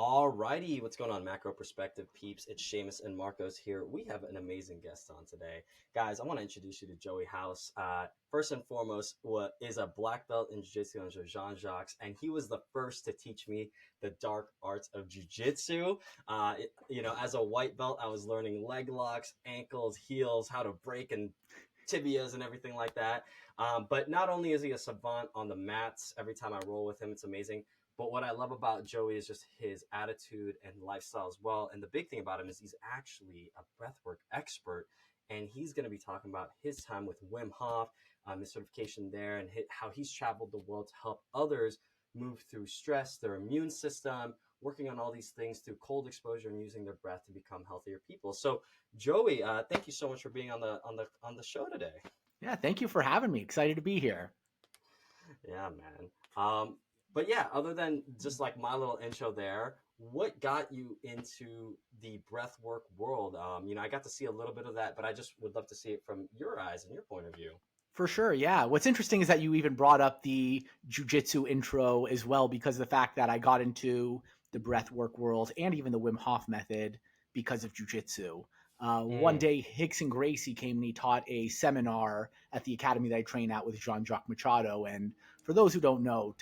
Alrighty, what's going on, Macro Perspective peeps? It's Seamus and Marcos here. We have an amazing guest on today. Guys, I want to introduce you to Joey Hauss. First and foremost, what is a black belt in Jiu-Jitsu under Jean-Jacques, and he was the first to teach me the dark arts of Jiu-Jitsu. As a white belt, I was learning leg locks, ankles, heels, how to break and tibias and everything like that. But not only is he a savant on the mats, every time I roll with him, it's amazing. But what I love about Joey is just his attitude and lifestyle as well. And the big thing about him is he's actually a breathwork expert. And he's going to be talking about his time with Wim Hof, his certification there, and how he's traveled the world to help others move through stress, their immune system, working on all these things through cold exposure and using their breath to become healthier people. So, Joey, thank you so much for being on the show today. Yeah, thank you for having me. Excited to be here. Yeah, man. But yeah, other than just like my little intro there, what got you into the breathwork world? I got to see a little bit of that, but I just would love to see it from your eyes and your point of view. For sure, yeah. What's interesting is that you even brought up the jujitsu intro as well, because of the fact that I got into the breathwork world and even the Wim Hof method because of jujitsu. One day, Hickson Gracie came and he taught a seminar at the academy that I trained at with Jean-Jacques Machado. And for those who don't know,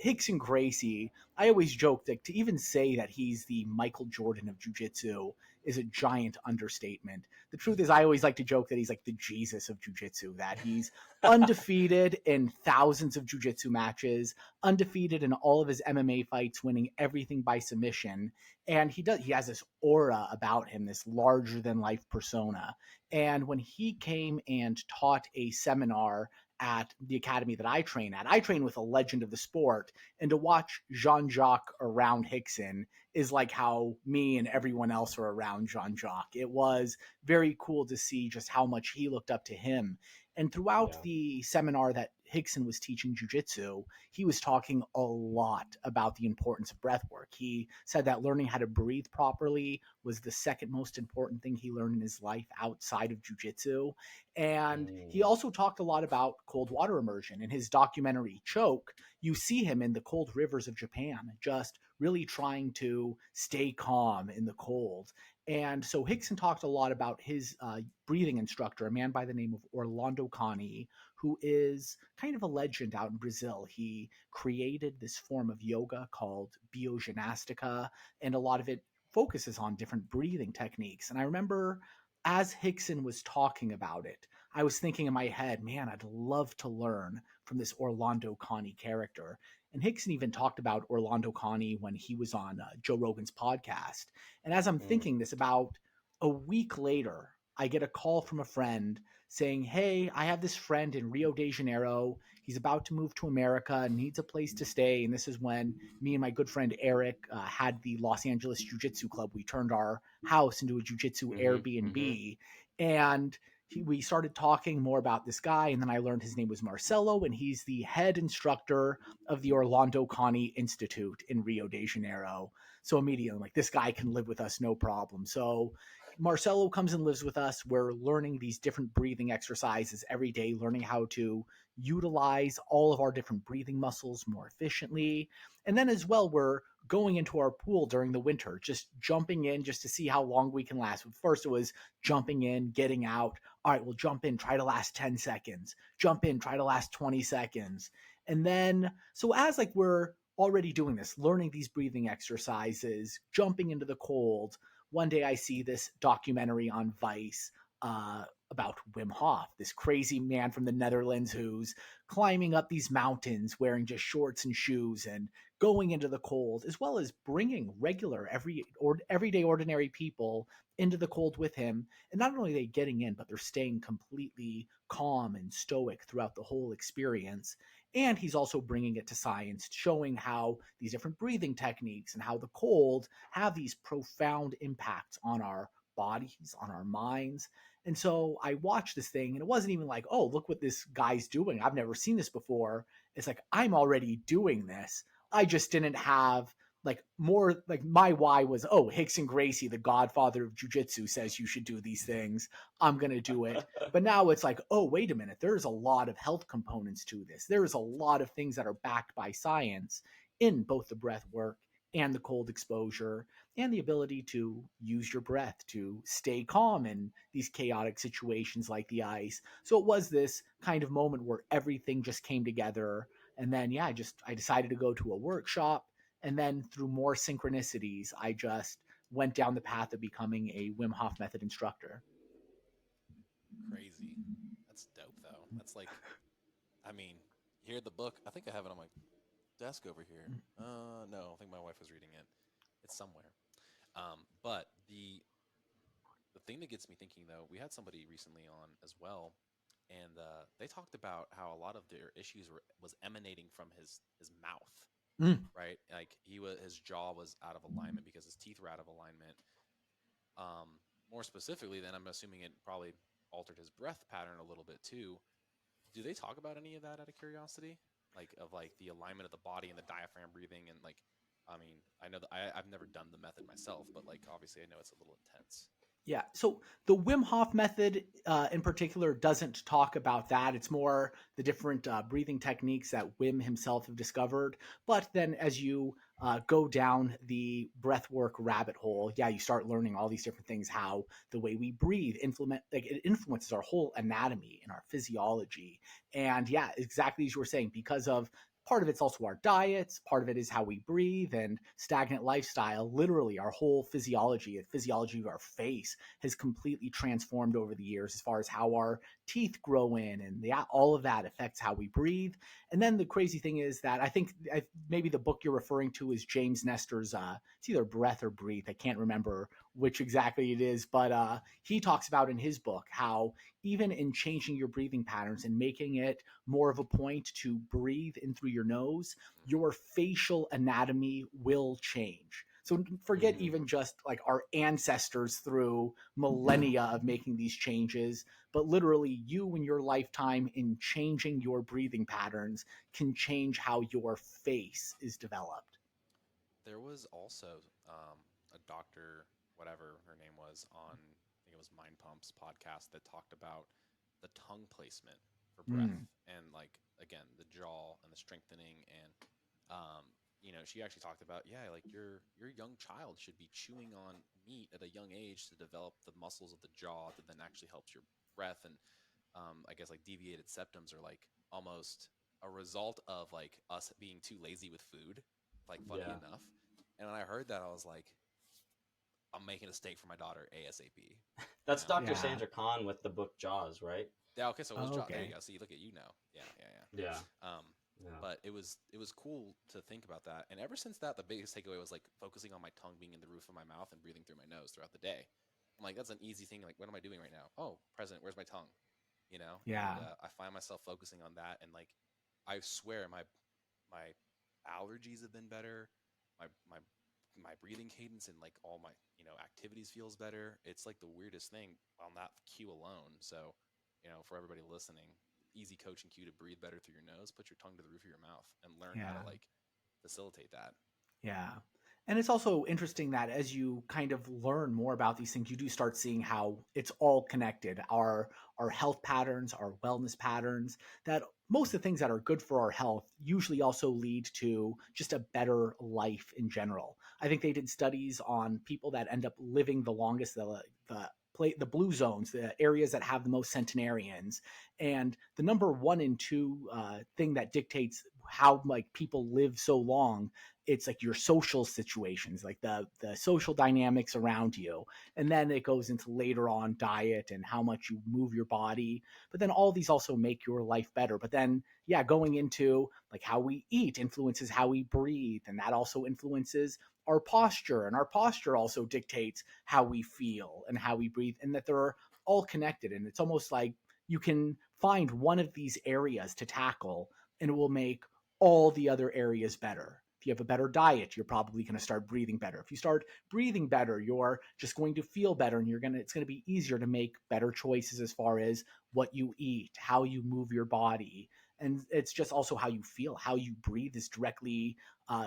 Hickson Gracie, I always joke that to even say that he's the Michael Jordan of jujitsu is a giant understatement. The truth is, I always like to joke that he's like the Jesus of jujitsu, that he's undefeated in thousands of jujitsu matches, undefeated in all of his MMA fights, winning everything by submission. And he has this aura about him, this larger than life persona. And when he came and taught a seminar at the academy that I train at, I train with a legend of the sport, and to watch Jean-Jacques around Hickson is like how me and everyone else are around Jean-Jacques. It was very cool to see just how much he looked up to him. And throughout the seminar that Hickson was teaching jiu-jitsu, he was talking a lot about the importance of breath work. He said that learning how to breathe properly was the second most important thing he learned in his life outside of jiu-jitsu. And he also talked a lot about cold water immersion. In his documentary Choke, you see him in the cold rivers of Japan, just really trying to stay calm in the cold. And so Hickson talked a lot about his breathing instructor, a man by the name of Orlando Cani, who is kind of a legend out in Brazil. He created this form of yoga called bioginastica, and a lot of it focuses on different breathing techniques. And I remember as Hickson was talking about it, I was thinking in my head, man, I'd love to learn from this Orlando Cani character. And Hickson even talked about Orlando Cani when he was on Joe Rogan's podcast. And as I'm thinking this, about a week later, I get a call from a friend saying, hey, I have this friend in Rio de Janeiro. He's about to move to America and needs a place to stay. And this is when me and my good friend Eric had the Los Angeles Jiu-Jitsu Club. We turned our house into a Jiu-Jitsu Airbnb. And we started talking more about this guy, and then I learned his name was Marcelo, and he's the head instructor of the Orlando Cani Institute in Rio de Janeiro. So immediately I'm like, this guy can live with us, no problem. So Marcelo comes and lives with us. We're learning these different breathing exercises every day, learning how to utilize all of our different breathing muscles more efficiently. And then as well, we're going into our pool during the winter, just jumping in just to see how long we can last. First, it was jumping in, getting out. All right, we'll jump in, try to last 10 seconds. Jump in, try to last 20 seconds. And then, so as like we're already doing this, learning these breathing exercises, jumping into the cold, one day I see this documentary on Vice about Wim Hof, this crazy man from the Netherlands who's climbing up these mountains wearing just shorts and shoes and going into the cold, as well as bringing regular, everyday ordinary people into the cold with him. And not only are they getting in, but they're staying completely calm and stoic throughout the whole experience. And he's also bringing it to science, showing how these different breathing techniques and how the cold have these profound impacts on our bodies, on our minds. And so I watched this thing, and it wasn't even like, oh, look what this guy's doing. I've never seen this before. It's like, I'm already doing this. I just didn't have like more, like my why was, oh, Hickson Gracie, the godfather of jiu-jitsu, says you should do these things. I'm going to do it. But now it's like, oh, wait a minute. There's a lot of health components to this. There's a lot of things that are backed by science in both the breath work and the cold exposure and the ability to use your breath to stay calm in these chaotic situations like the ice. So it was this kind of moment where everything just came together. And then, yeah, I decided to go to a workshop. And then through more synchronicities, I just went down the path of becoming a Wim Hof Method instructor. Crazy. That's dope though. That's like, I mean, here the book. I think I have it on my desk over here. No, I think my wife was reading it. It's somewhere. But the thing that gets me thinking though, we had somebody recently on as well, and they talked about how a lot of their issues was emanating from his mouth, Mm. right? Like his jaw was out of alignment because his teeth were out of alignment. More specifically, then I'm assuming it probably altered his breath pattern a little bit too. Do they talk about any of that out of curiosity? Like of like the alignment of the body and the diaphragm breathing and like, I mean, I know that I've never done the method myself, but like obviously I know it's a little intense. Yeah. So the Wim Hof method in particular doesn't talk about that. It's more the different breathing techniques that Wim himself have discovered. But then as you go down the breathwork rabbit hole, yeah, you start learning all these different things, how the way we breathe it influences our whole anatomy and our physiology. And yeah, exactly as you were saying, because of part of it's also our diets, part of it is how we breathe and stagnant lifestyle. Literally, our whole physiology, the physiology of our face, has completely transformed over the years as far as how our teeth grow in, and all of that affects how we breathe. And then the crazy thing is that I think maybe the book you're referring to is James Nestor's. It's either Breath or Breathe. I can't remember which exactly it is, but he talks about in his book how even in changing your breathing patterns and making it more of a point to breathe in through your nose, Mm-hmm. your facial anatomy will change. So forget Mm. even just like our ancestors through millennia of making these changes, but literally you in your lifetime in changing your breathing patterns can change how your face is developed. There was also a doctor, whatever her name was, on I think it was Mind Pump's podcast that talked about the tongue placement for breath Mm. and like again the jaw and the strengthening and she actually talked about like your young child should be chewing on meat at a young age to develop the muscles of the jaw that then actually helps your breath and I guess like deviated septums are like almost a result of like us being too lazy with food, like funny Yeah. enough. And when I heard that, I was like, I'm making a steak for my daughter ASAP. You That's know? Dr. Yeah. Sandra Kahn with the book Jaws, right? Yeah. Okay. So it was jaw. There you Okay. go. See, look at you now. Yeah. Yeah. Yeah. Yeah. Yeah. But it was cool to think about that. And ever since that, the biggest takeaway was like focusing on my tongue being in the roof of my mouth and breathing through my nose throughout the day. I'm like, that's an easy thing. Like, what am I doing right now? Oh, present. Where's my tongue? And Yeah. I find myself focusing on that, and like, I swear my allergies have been better. My breathing cadence and like all my activities feels better. It's like the weirdest thing on that cue alone. So, for everybody listening, easy coaching cue to breathe better through your nose. Put your tongue to the roof of your mouth and learn how to Yeah. like facilitate that. Yeah. And it's also interesting that as you kind of learn more about these things, you do start seeing how it's all connected. Our health patterns, our wellness patterns, that most of the things that are good for our health usually also lead to just a better life in general. I think they did studies on people that end up living the longest, the blue zones, the areas that have the most centenarians, and the number one and two thing that dictates how like people live so long, it's like your social situations, like the social dynamics around you, and then it goes into later on diet and how much you move your body. But then all these also make your life better. But then yeah, going into like how we eat influences how we breathe, and that also influences our posture, and our posture also dictates how we feel and how we breathe, and that they're all connected. And it's almost like you can find one of these areas to tackle and it will make all the other areas better. If you have a better diet, you're probably going to start breathing better. If you start breathing better, you're just going to feel better, and it's going to be easier to make better choices as far as what you eat, how you move your body. And it's just also how you feel. How you breathe is directly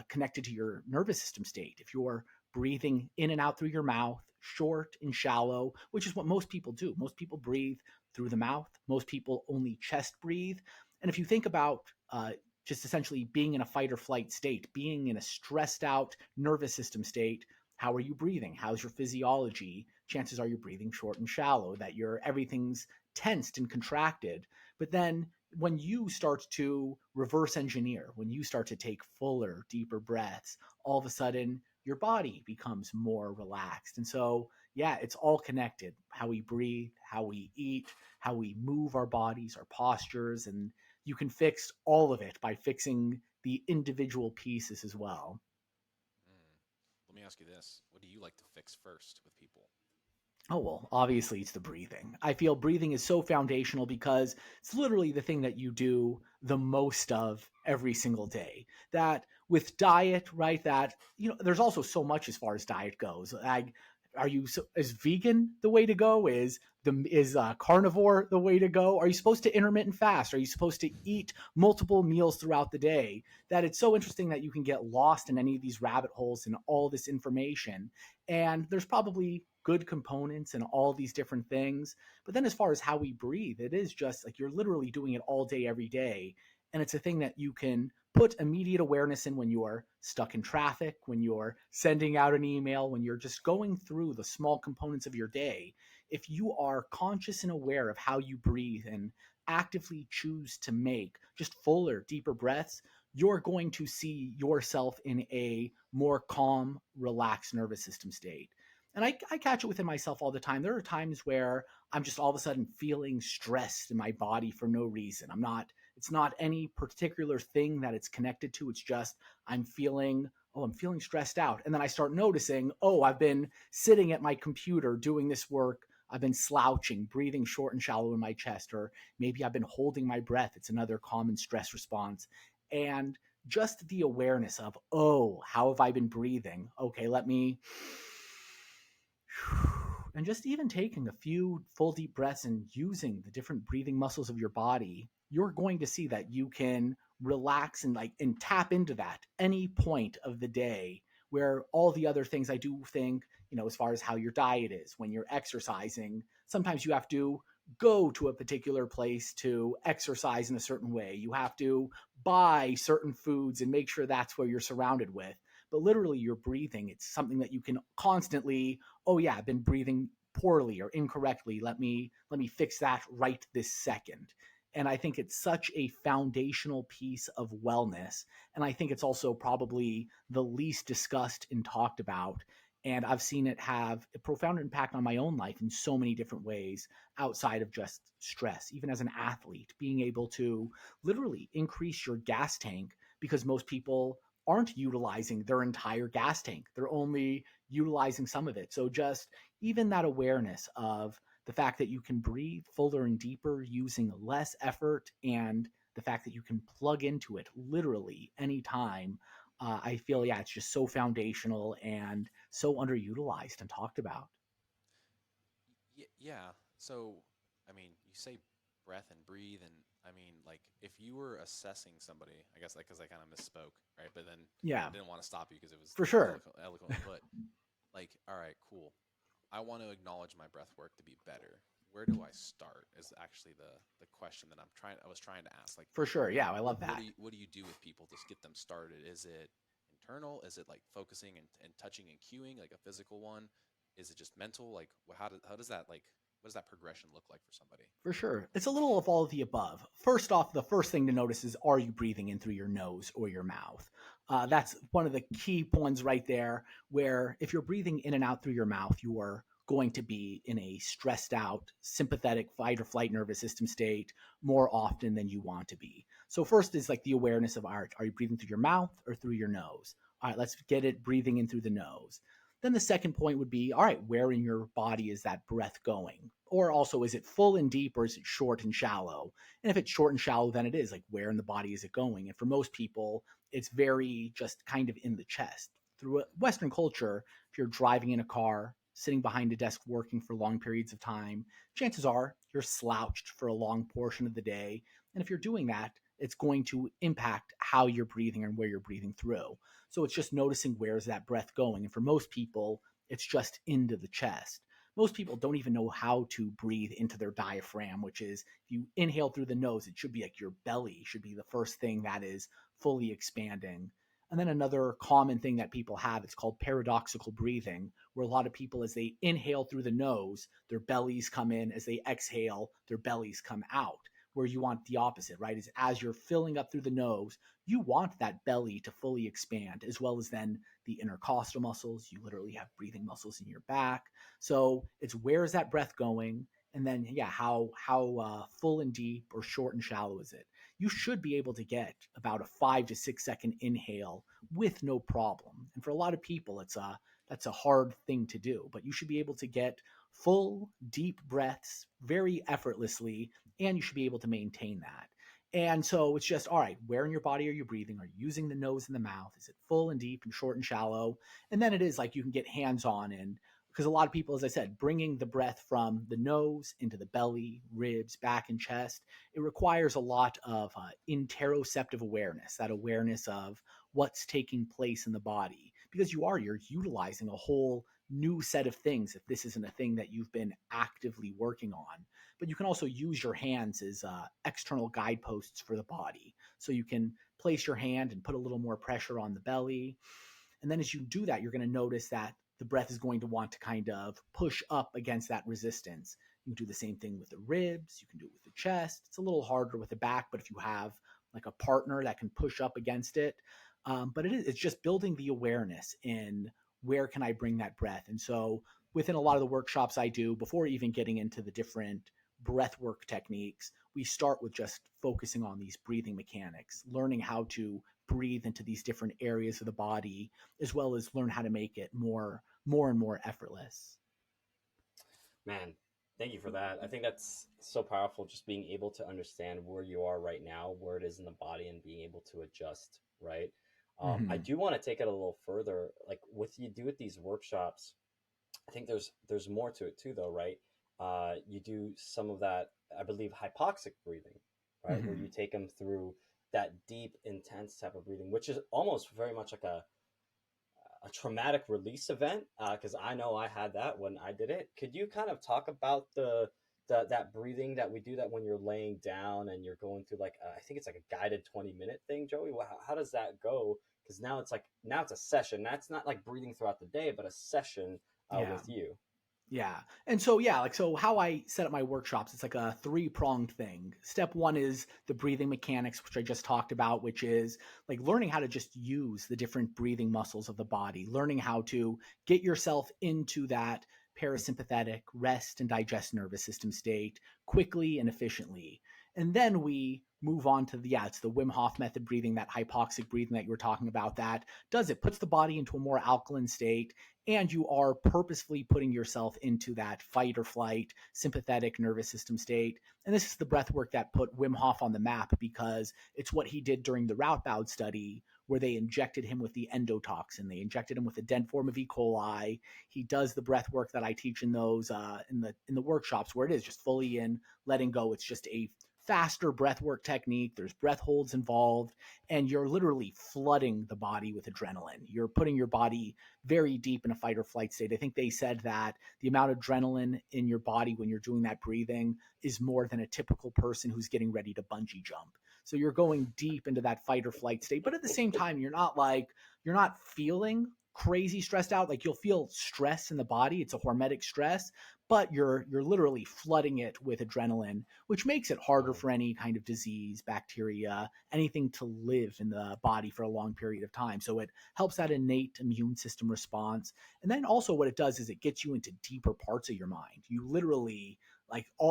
connected to your nervous system state. If you're breathing in and out through your mouth, short and shallow, which is what most people do. Most people breathe through the mouth. Most people only chest breathe. And if you think about just essentially being in a fight or flight state, being in a stressed out nervous system state. How are you breathing? How's your physiology? Chances are you're breathing short and shallow, that everything's tensed and contracted. But then when you start to reverse engineer, when you start to take fuller, deeper breaths, all of a sudden your body becomes more relaxed. And so, yeah, it's all connected. How we breathe, how we eat, how we move our bodies, our postures, and you can fix all of it by fixing the individual pieces as well. Let me ask you this. What do you like to fix first with people? Oh, well, obviously it's the breathing. I feel breathing is so foundational because it's literally the thing that you do the most of every single day. That with diet, right? That, there's also so much as far as diet goes. Is vegan the way to go? Is carnivore the way to go? Are you supposed to intermittent fast? Are you supposed to eat multiple meals throughout the day? That it's so interesting that you can get lost in any of these rabbit holes and all this information. And there's probably good components and all these different things. But then as far as how we breathe, it is just like you're literally doing it all day, every day. And it's a thing that you can put immediate awareness in when you're stuck in traffic, when you're sending out an email, when you're just going through the small components of your day. If you are conscious and aware of how you breathe and actively choose to make just fuller, deeper breaths, you're going to see yourself in a more calm, relaxed nervous system state. And I catch it within myself all the time. There are times where I'm just all of a sudden feeling stressed in my body for no reason. It's not any particular thing that it's connected to. It's just I'm feeling stressed out. And then I start noticing, I've been sitting at my computer doing this work. I've been slouching, breathing short and shallow in my chest, or maybe I've been holding my breath. It's another common stress response. And just the awareness of, how have I been breathing? Okay, let me... And just even taking a few full deep breaths and using the different breathing muscles of your body, you're going to see that you can relax and tap into that any point of the day, where all the other things I do think, as far as how your diet is, when you're exercising, sometimes you have to go to a particular place to exercise in a certain way. You have to buy certain foods and make sure that's where you're surrounded with. But literally your breathing, it's something that you can constantly, I've been breathing poorly or incorrectly. Let me fix that right this second. And I think it's such a foundational piece of wellness. And I think it's also probably the least discussed and talked about. And I've seen it have a profound impact on my own life in so many different ways outside of just stress. Even as an athlete, being able to literally increase your gas tank, because most people aren't utilizing their entire gas tank. They're only utilizing some of it. So just even that awareness of the fact that you can breathe fuller and deeper using less effort, and the fact that you can plug into it literally anytime, I feel, it's just so foundational and so underutilized and talked about. Yeah. So, I mean, you say breath and breathe, and I mean, like, if you were assessing somebody, I guess, like, because I kind of misspoke, right? But then Yeah, I didn't want to stop you because it was for sure. eloquently put. Like, all right, cool. I want to acknowledge my breath work to be better. Where do I start? Is actually the question that I was trying to ask. Like, For sure. Yeah, I love that. what do you do with people to get them started? Is it internal? Is it like focusing and touching and cueing, like a physical one? Is it just mental? Like, how does that, like, what does that progression look like for somebody? For sure. It's a little of all of the above. First off, the first thing to notice is, are you breathing in through your nose or your mouth? That's one of the key points right there, where if you're breathing in and out through your mouth, you are going to be in a stressed out, sympathetic fight or flight nervous system state more often than you want to be. So first is like the awareness of, are you breathing through your mouth or through your nose? All right, let's get it breathing in through the nose. Then the second point would be, all right, where in your body is that breath going? Or also, is it full and deep, or is it short and shallow? And if it's short and shallow, then it is like, where in the body is it going? And for most people, it's very just kind of in the chest. Through Western culture, if you're driving in a car, sitting behind a desk working for long periods of time, chances are you're slouched for a long portion of the day. And if you're doing that, it's going to impact how you're breathing and where you're breathing through. So it's just noticing, where's that breath going? And for most people, it's just into the chest. most people don't even know how to breathe into their diaphragm, which is if you inhale through the nose, it should be like your belly should be the first thing that is fully expanding. And then another common thing that people have, it's called paradoxical breathing, where a lot of people, as they inhale through the nose, their bellies come in. As they exhale, their bellies come out. Where you want the opposite, right? Is as you're filling up through the nose, you want that belly to fully expand, as well as then the intercostal muscles. You literally have breathing muscles in your back. So it's where is that breath going? And then, yeah, how full and deep or short and shallow is it? You should be able to get about a 5 to 6 second inhale with no problem. And for a lot of people, that's a hard thing to do, but you should be able to get full, deep breaths very effortlessly, and you should be able to maintain that. And so it's just, all right, where in your body are you breathing? Are you using the nose and the mouth? Is it full and deep and short and shallow? And then it is like you can get hands-on, and because a lot of people, as I said, bringing the breath from the nose into the belly, ribs, back, and chest, it requires a lot of interoceptive awareness, that awareness of what's taking place in the body, because you're utilizing a whole new set of things if this isn't a thing that you've been actively working on. But you can also use your hands as external guideposts for the body. So you can place your hand and put a little more pressure on the belly. And then as you do that, you're going to notice that the breath is going to want to kind of push up against that resistance. You can do the same thing with the ribs. You can do it with the chest. It's a little harder with the back, but if you have like a partner that can push up against it. But it's just building the awareness in where can I bring that breath. And so within a lot of the workshops I do, before even getting into the different breath work techniques, we start with just focusing on these breathing mechanics, learning how to breathe into these different areas of the body, as well as learn how to make it more and more effortless. Man, thank you for that. I think that's so powerful, just being able to understand where you are right now, where it is in the body, and being able to adjust, right? I do want to take it a little further. Like with you do with these workshops, I think there's more to it too, though, right? You do some of that, I believe, hypoxic breathing, right? Where you take them through that deep, intense type of breathing, which is almost very much like a traumatic release event. Because I know I had that when I did it. Could you kind of talk about that breathing that we do that when you're laying down and you're going through like I think it's like a guided 20-minute thing, Joey? How does that go? Because now it's a session. That's not like breathing throughout the day, but a session with you. Yeah. And so, so how I set up my workshops, it's like a 3-pronged thing. Step 1 is the breathing mechanics, which I just talked about, which is like learning how to just use the different breathing muscles of the body, learning how to get yourself into that parasympathetic rest and digest nervous system state quickly and efficiently. And then we move on to it's the Wim Hof Method breathing, that hypoxic breathing that you were talking about, that puts the body into a more alkaline state, and you are purposefully putting yourself into that fight or flight sympathetic nervous system state. And this is the breath work that put Wim Hof on the map, because it's what he did during the Routbout study, where they injected him with the endotoxin. They injected him with a dense form of E. coli. He does the breath work that I teach in those in the workshops, where it is just fully in, letting go. It's just a faster breath work technique. There's breath holds involved, and you're literally flooding the body with adrenaline. You're putting your body very deep in a fight or flight state. I think they said that the amount of adrenaline in your body when you're doing that breathing is more than a typical person who's getting ready to bungee jump. So you're going deep into that fight or flight state, but at the same time, you're not feeling crazy stressed out. Like, you'll feel stress in the body. It's a hormetic stress, but you're literally flooding it with adrenaline, which makes it harder for any kind of disease, bacteria, anything to live in the body for a long period of time. So it helps that innate immune system response. And then also what it does is it gets you into deeper parts of your mind. You literally,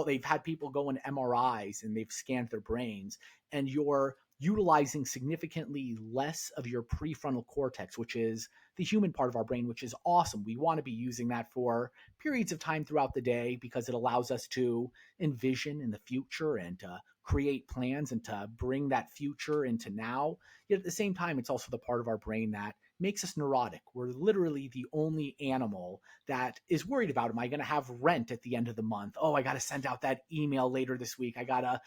they've had people go in MRIs and they've scanned their brains, and you're utilizing significantly less of your prefrontal cortex, which is the human part of our brain, which is awesome. We want to be using that for periods of time throughout the day, because it allows us to envision in the future and to create plans and to bring that future into now. Yet at the same time, it's also the part of our brain that makes us neurotic. We're literally the only animal that is worried about, am I going to have rent at the end of the month? Oh, I got to send out that email later this week. I gotta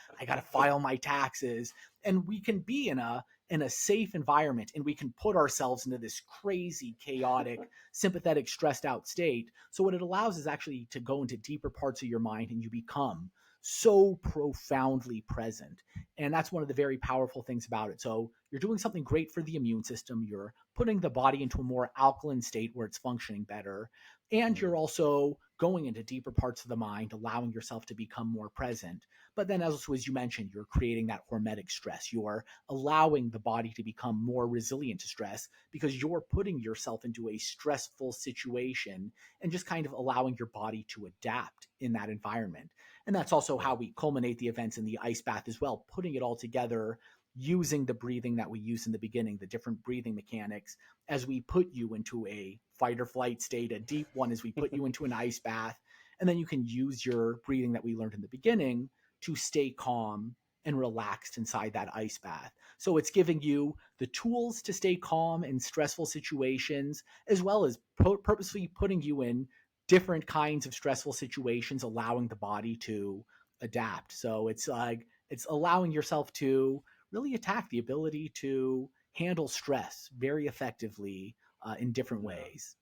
file my taxes. And we can be in in a safe environment, and we can put ourselves into this crazy, chaotic, sympathetic, stressed out state. So what it allows is actually to go into deeper parts of your mind, and you become so profoundly present. And that's one of the very powerful things about it. So you're doing something great for the immune system. You're putting the body into a more alkaline state where it's functioning better. And you're also going into deeper parts of the mind, allowing yourself to become more present. But then, as you mentioned, you're creating that hormetic stress. You're allowing the body to become more resilient to stress because you're putting yourself into a stressful situation and just kind of allowing your body to adapt in that environment. And that's also how we culminate the events in the ice bath as well, putting it all together using the breathing that we used in the beginning, the different breathing mechanics, as we put you into a fight or flight state, a deep one as we put you into an ice bath. And then you can use your breathing that we learned in the beginning to stay calm and relaxed inside that ice bath. So it's giving you the tools to stay calm in stressful situations, as well as purposely putting you in different kinds of stressful situations, allowing the body to adapt. So it's like, it's allowing yourself to really attack the ability to handle stress very effectively in different ways.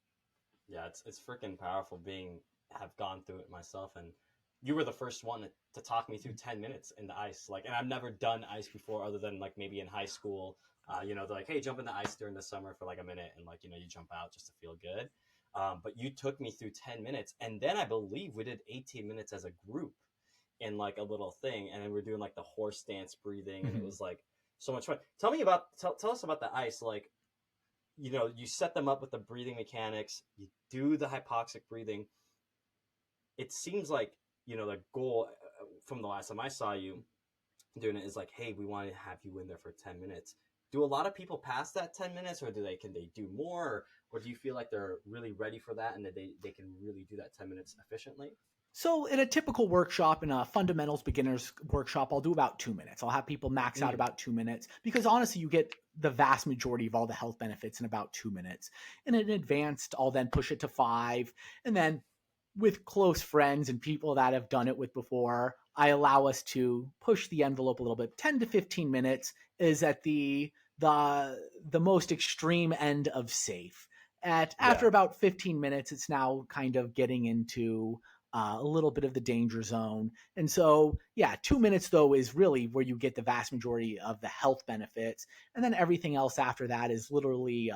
Yeah, it's freaking powerful have gone through it myself, and you were the first one to talk me through 10 minutes in the ice. Like, and I've never done ice before other than like maybe in high school. They're like, hey, jump in the ice during the summer for like a minute, and like, you jump out just to feel good. But you took me through 10 minutes, and then I believe we did 18 minutes as a group in like a little thing, and then we're doing like the horse dance breathing, and it was like so much fun. Tell us about the ice. Like, you set them up with the breathing mechanics, you do the hypoxic breathing. It seems like, the goal from the last time I saw you doing it is like, hey, we want to have you in there for 10 minutes. Do a lot of people pass that 10 minutes, or can they do more? Or do you feel like they're really ready for that and that they can really do that 10 minutes efficiently? So in a typical workshop, in a fundamentals beginners workshop, I'll do about 2 minutes. I'll have people max out about 2 minutes because honestly, you get the vast majority of all the health benefits in about 2 minutes. In an advanced, I'll then push it to 5. And then with close friends and people that have done it with before, I allow us to push the envelope a little bit. 10 to 15 minutes is at the most extreme end of safe. After about 15 minutes, it's now kind of getting into a little bit of the danger zone. And so, 2 minutes though is really where you get the vast majority of the health benefits. And then everything else after that is literally,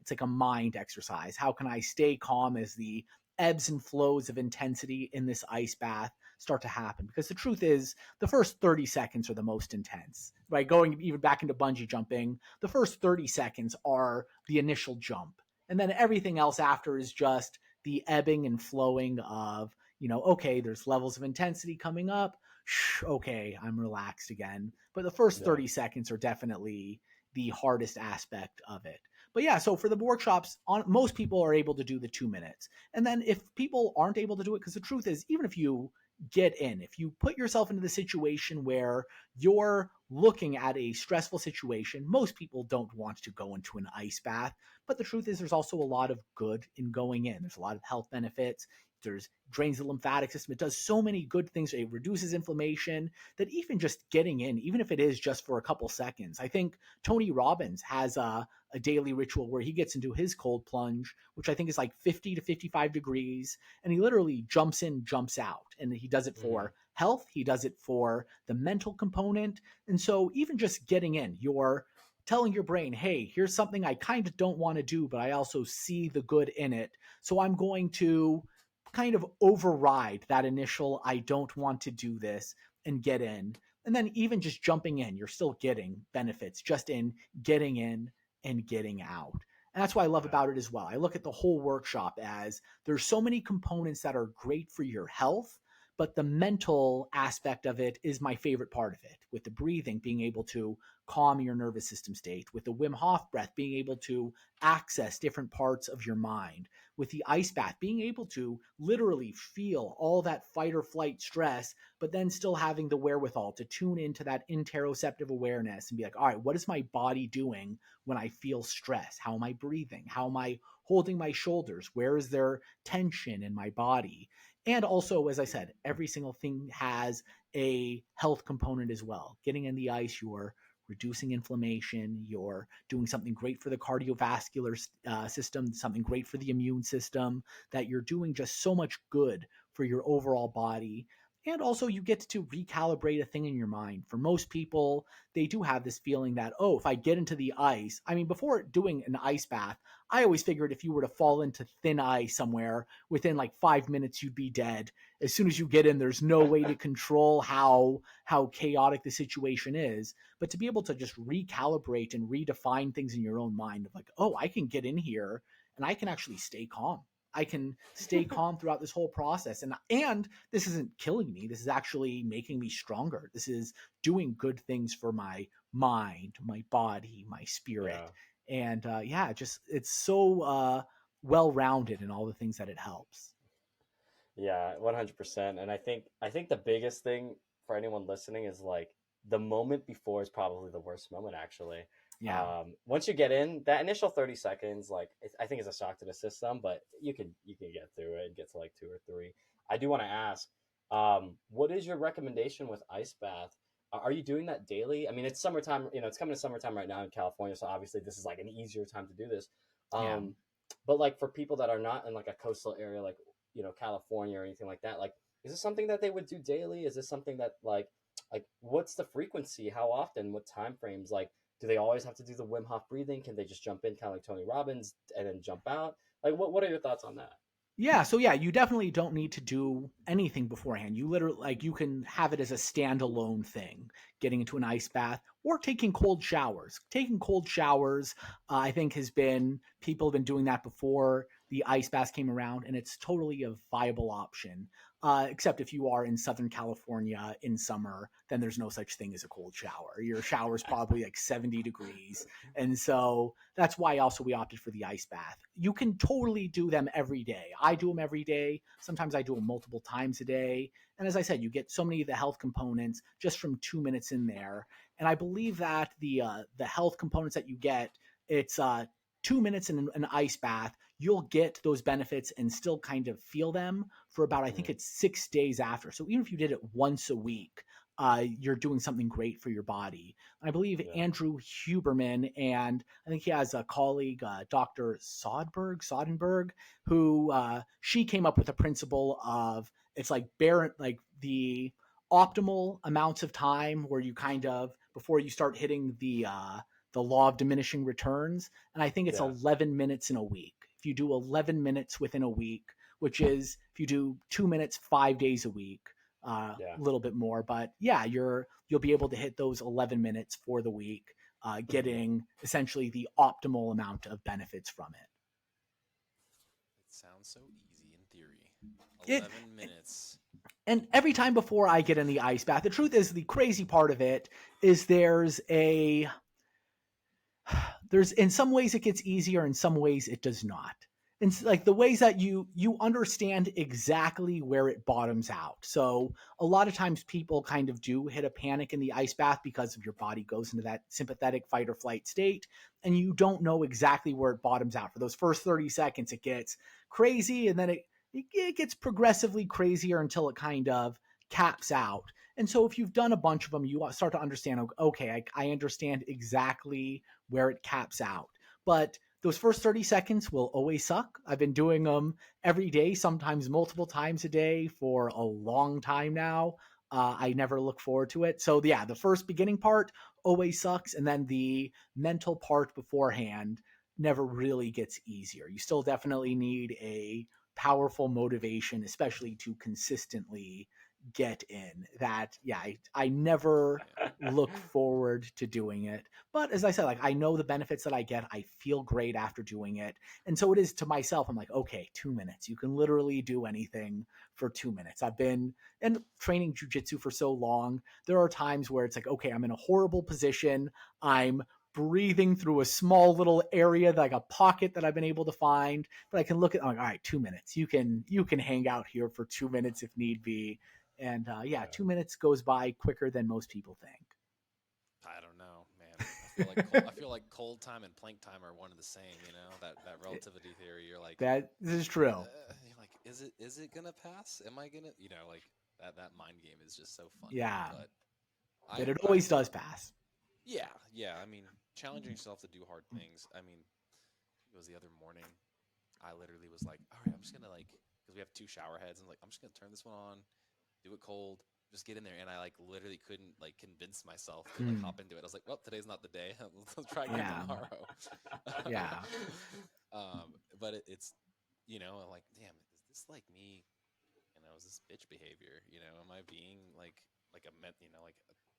it's like a mind exercise. How can I stay calm as the ebbs and flows of intensity in this ice bath start to happen? Because the truth is, the first 30 seconds are the most intense, right? Going even back into bungee jumping, the first 30 seconds are the initial jump. And then everything else after is just the ebbing and flowing of, okay, there's levels of intensity coming up. Okay, I'm relaxed again. But the first 30 seconds are definitely the hardest aspect of it. But so for the workshops, most people are able to do the 2 minutes. And then if people aren't able to do it, because the truth is, even if you if you put yourself into the situation where you're looking at a stressful situation, most people don't want to go into an ice bath. But the truth is, there's also a lot of good in going in. There's a lot of health benefits. There's drains the lymphatic system. It does so many good things. It reduces inflammation, that even just getting in, even if it is just for a couple seconds. I think Tony Robbins has a daily ritual where he gets into his cold plunge, which I think is like 50 to 55 degrees. And he literally jumps in, jumps out. And he does it for health. He does it for the mental component. And so even just getting in, you're telling your brain, hey, here's something I kind of don't want to do, but I also see the good in it. So I'm going to kind of override that initial, I don't want to do this, and get in. And then even just jumping in, you're still getting benefits just in getting in and getting out. And that's what I love about it as well. I look at the whole workshop as there's so many components that are great for your health, but the mental aspect of it is my favorite part of it, with the breathing, being able to calm your nervous system state, with the Wim Hof breath, being able to access different parts of your mind, with the ice bath, being able to literally feel all that fight or flight stress, but then still having the wherewithal to tune into that interoceptive awareness and be like, all right, what is my body doing when I feel stress? How am I breathing? How am I holding my shoulders? Where is there tension in my body? And also, as I said, every single thing has a health component as well. Getting in the ice, you're reducing inflammation, you're doing something great for the cardiovascular system, something great for the immune system, that you're doing just so much good for your overall body. And also, you get to recalibrate a thing in your mind. For most people, they do have this feeling that, oh, if I get into the ice, I mean, before doing an ice bath, I always figured if you were to fall into thin ice somewhere, within like 5 minutes, you'd be dead. As soon as you get in, there's no way to control how chaotic the situation is. But to be able to just recalibrate and redefine things in your own mind of like, oh, I can get in here and I can actually stay calm. I can stay calm throughout this whole process. And this isn't killing me. This is actually making me stronger. This is doing good things for my mind, my body, my spirit. Yeah. And just it's so well-rounded in all the things that it helps. Yeah, 100%. And I think the biggest thing for anyone listening is like the moment before is probably the worst moment, actually. Yeah. Once you get in, that initial 30 seconds, like I think is a shock to the system, but you can get through it and get to like 2 or 3. I do want to ask, what is your recommendation with ice bath? Are you doing that daily? I mean, it's summertime, it's coming to summertime right now in California, so obviously this is like an easier time to do this. Yeah. But like for people that are not in like a coastal area, like, California or anything like that, like, is this something that they would do daily? Is this something that like what's the frequency? How often? What time frames? Like, do they always have to do the Wim Hof breathing? Can they just jump in kind of like Tony Robbins and then jump out? Like, what are your thoughts on that? Yeah, so yeah, you definitely don't need to do anything beforehand. You literally, like, you can have it as a standalone thing, getting into an ice bath or taking cold showers. Taking cold showers, I think, people have been doing that before the ice baths came around, and it's totally a viable option. Except if you are in Southern California in summer, then there's no such thing as a cold shower. Your shower is probably like 70 degrees. And so that's why also we opted for the ice bath. You can totally do them every day. I do them every day. Sometimes I do them multiple times a day. And as I said, you get so many of the health components just from 2 minutes in there. And I believe that the health components that you get, it's 2 minutes in an ice bath, you'll get those benefits and still kind of feel them for about, I think it's 6 days after. So even if you did it once a week, you're doing something great for your body. And I believe Andrew Huberman, and I think he has a colleague, Dr. Sodenberg, who she came up with a principle of, it's like the optimal amounts of time where you kind of, before you start hitting the law of diminishing returns. And I think it's 11 minutes in a week. If you do 11 minutes within a week, which is if you do 2 minutes, 5 days a week, a little bit more, but yeah, you'll be able to hit those 11 minutes for the week, getting essentially the optimal amount of benefits from it. It sounds so easy in theory. 11 minutes. And every time before I get in the ice bath, the truth is, the crazy part of it is there's in some ways it gets easier, in some ways it does not. And like the ways that you understand exactly where it bottoms out. So a lot of times people kind of do hit a panic in the ice bath because of your body goes into that sympathetic fight or flight state, and you don't know exactly where it bottoms out. For those first 30 seconds, it gets crazy, and then it gets progressively crazier until it kind of caps out. And so if you've done a bunch of them, you start to understand, okay, I understand exactly where it caps out. But those first 30 seconds will always suck. I've been doing them every day, sometimes multiple times a day for a long time now. I never look forward to it. So yeah, the first beginning part always sucks. And then the mental part beforehand never really gets easier. You still definitely need a powerful motivation, especially to consistently get in that. I never look forward to doing it, but as I said, like, I know the benefits that I get. I feel great after doing it, and so it is to myself. I'm like, okay, 2 minutes, you can literally do anything for 2 minutes. I've been training jiu-jitsu for so long. There are times where it's like, okay, I'm in a horrible position, I'm breathing through a small little area, like a pocket that I've been able to find, but I can look at, like, all right, 2 minutes, you can hang out here for 2 minutes if need be. And 2 minutes goes by quicker than most people think. I don't know, man. I feel like cold time and plank time are one and the same. That relativity theory. You're like, that is true. You're like, is it gonna pass? Am I gonna? Like that mind game is just so fun. Yeah, but it always does pass. Yeah. I mean, challenging yourself to do hard things. I mean, it was the other morning. I literally was like, all right, I'm just gonna like, because we have two shower heads, and like, I'm just gonna turn this one on, do it cold, just get in there. And I like literally couldn't like convince myself to like hop into it. I was like, well, today's not the day. Let's try again Yeah. tomorrow. Yeah. But it's, I'm like, damn, is this like me? Is this bitch behavior? Am I being like a like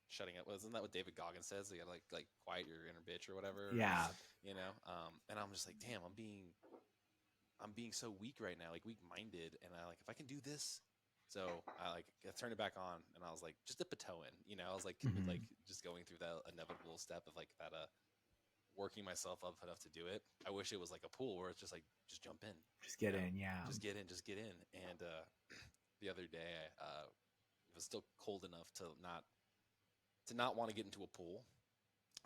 shutting up? Wasn't that what David Goggins says? You gotta like quiet your inner bitch or whatever. Yeah. And I'm just like, damn, I'm being so weak right now, like weak minded. And I like, if I can do this, so I turned it back on, and I was like, just dip a toe in. I was like, like just going through that inevitable step of like that working myself up enough to do it. I wish it was like a pool where it's just like, just jump in, Just get in. Yeah. just get in. And the other day, it was still cold enough to not want to get into a pool,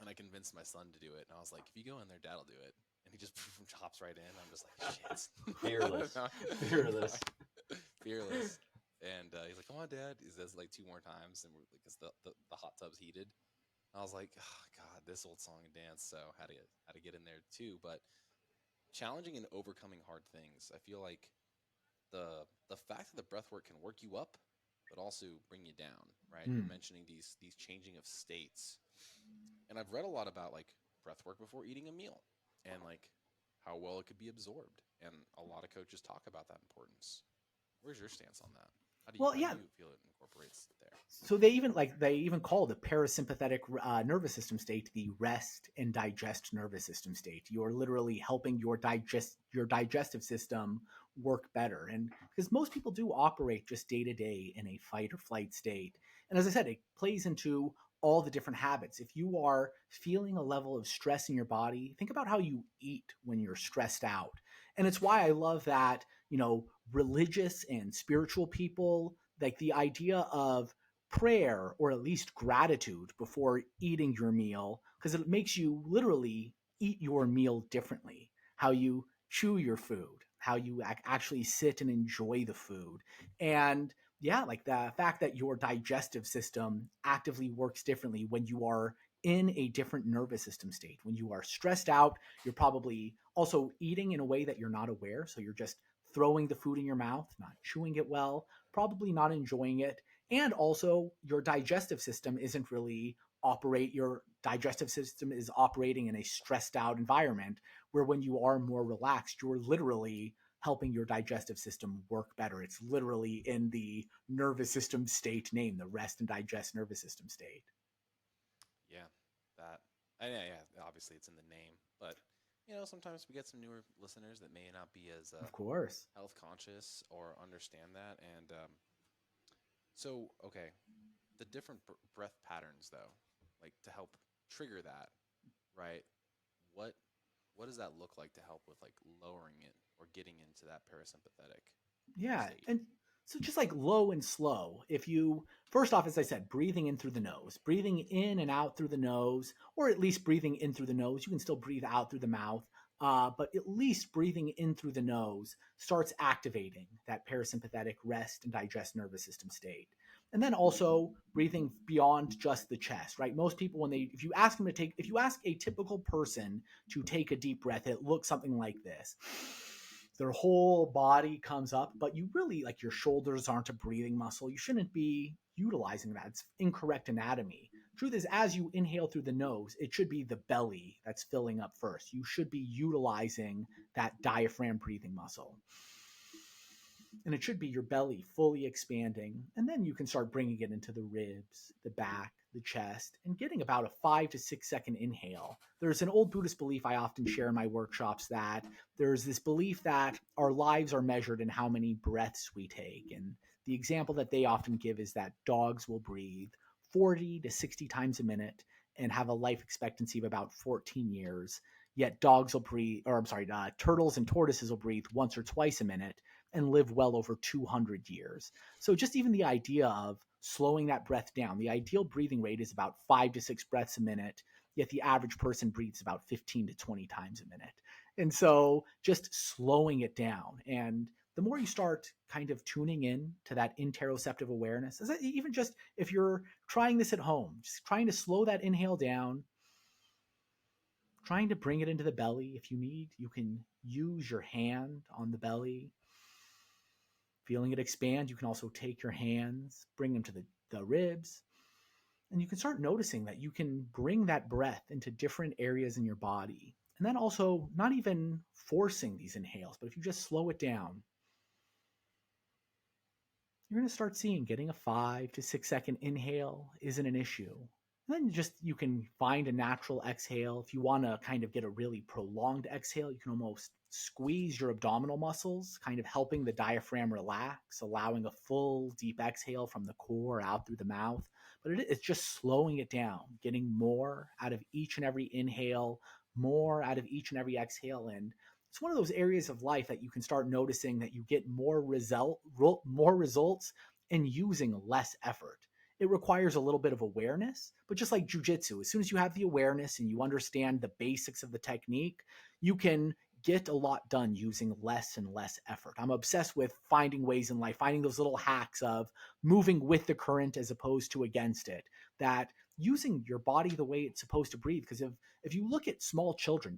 and I convinced my son to do it. And I was like, if you go in there, Dad'll do it. And he just hops right in. I'm just like, shit, Fearless. Fearless. Fearless. And he's like, come on, Dad. He says like 2 more times, and because the hot tub's heated. I was like, oh, God, this old song and dance. So had to get in there too. But challenging and overcoming hard things. I feel like the fact that the breath work can work you up, but also bring you down, right? You're mentioning these changing of states. And I've read a lot about like breath work before eating a meal, and like how well it could be absorbed. And a lot of coaches talk about that importance. Where's your stance on that? How do you feel it incorporates there? So they even call the parasympathetic nervous system state the rest and digest nervous system state. You're literally helping your digestive system work better. And because most people do operate just day to day in a fight or flight state. And as I said, it plays into all the different habits. If you are feeling a level of stress in your body, think about how you eat when you're stressed out. And it's why I love that, religious and spiritual people, like the idea of prayer or at least gratitude before eating your meal, because it makes you literally eat your meal differently. How you chew your food, how you actually sit and enjoy the food. And yeah, like the fact that your digestive system actively works differently when you are in a different nervous system state. When you are stressed out, you're probably also eating in a way that you're not aware. So you're just throwing the food in your mouth, not chewing it well, probably not enjoying it. And also your digestive system your digestive system is operating in a stressed out environment, where when you are more relaxed, you're literally helping your digestive system work better. It's literally in the nervous system state name, the rest and digest nervous system state. Yeah, that. Yeah. Obviously, it's in the name, but sometimes we get some newer listeners that may not be as Of course. health conscious or understand that. And so, okay, the different breath patterns, though, like to help trigger that, right? What what does that look like to help with like lowering it or getting into that parasympathetic Yeah. state? And so just like low and slow, if you, first off, as I said, breathing in through the nose, breathing in and out through the nose, or at least breathing in through the nose, you can still breathe out through the mouth. But at least breathing in through the nose starts activating that parasympathetic rest and digest nervous system state. And then also breathing beyond just the chest, right? Most people, if you ask a typical person to take a deep breath, it looks something like this. Their whole body comes up, but you really, like, your shoulders aren't a breathing muscle. You shouldn't be utilizing that. It's incorrect anatomy. Truth is, as you inhale through the nose, it should be the belly that's filling up first. You should be utilizing that diaphragm breathing muscle. And it should be your belly fully expanding. And then you can start bringing it into the ribs, the back, the chest, and getting about a 5 to 6 second inhale. There's an old Buddhist belief I often share in my workshops that there's this belief that our lives are measured in how many breaths we take. And the example that they often give is that dogs will breathe 40 to 60 times a minute and have a life expectancy of about 14 years. Yet turtles and tortoises will breathe once or twice a minute and live well over 200 years. So just even the idea of slowing that breath down, the ideal breathing rate is about 5 to 6 breaths a minute, yet the average person breathes about 15 to 20 times a minute. And so just slowing it down. And the more you start kind of tuning in to that interoceptive awareness, even just if you're trying this at home, just trying to slow that inhale down, trying to bring it into the belly. If you need, you can use your hand on the belly, feeling it expand. You can also take your hands, bring them to the ribs, and you can start noticing that you can bring that breath into different areas in your body. And then also not even forcing these inhales, but if you just slow it down, you're going to start seeing getting a 5 to 6 second inhale isn't an issue. And then you can find a natural exhale. If you want to kind of get a really prolonged exhale, you can almost squeeze your abdominal muscles, kind of helping the diaphragm relax, allowing a full deep exhale from the core out through the mouth. But it's just slowing it down, getting more out of each and every inhale, more out of each and every exhale. And it's one of those areas of life that you can start noticing that you get more results in using less effort. It requires a little bit of awareness, but just like jujitsu, as soon as you have the awareness and you understand the basics of the technique, you can get a lot done using less and less effort. I'm obsessed with finding ways in life, finding those little hacks of moving with the current as opposed to against it, that using your body the way it's supposed to breathe. Because if you look at small children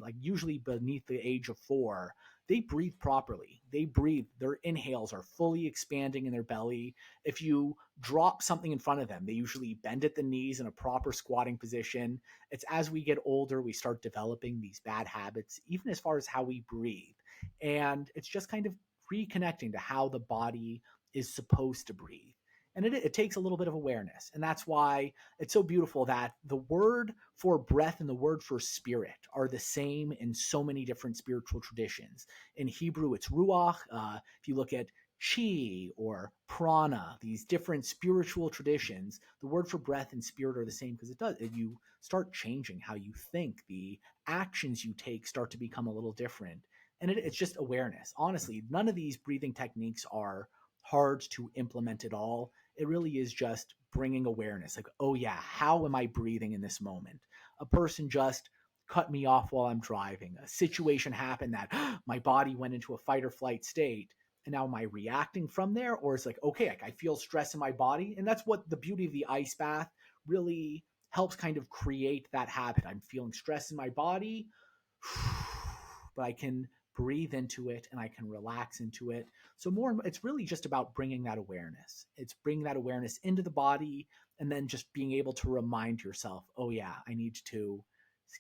like usually beneath the age of 4, they breathe properly. They breathe. Their inhales are fully expanding in their belly. If you drop something in front of them, they usually bend at the knees in a proper squatting position. It's as we get older, we start developing these bad habits, even as far as how we breathe. And it's just kind of reconnecting to how the body is supposed to breathe. And it takes a little bit of awareness. And that's why it's so beautiful that the word for breath and the word for spirit are the same in so many different spiritual traditions. In Hebrew, it's ruach. If you look at chi or prana, these different spiritual traditions, the word for breath and spirit are the same because you start changing how you think. The actions you take start to become a little different. And it's just awareness. Honestly, none of these breathing techniques are hard to implement at all. It really is just bringing awareness. Like, oh yeah, how am I breathing in this moment? A person just cut me off while I'm driving. A situation happened that my body went into a fight or flight state. And now am I reacting from there? Or it's like, okay, I feel stress in my body. And that's what the beauty of the ice bath really helps kind of create that habit. I'm feeling stress in my body, but I can breathe into it and I can relax into it. So it's really just about bringing that awareness. It's bringing that awareness into the body and then just being able to remind yourself, oh yeah, I need to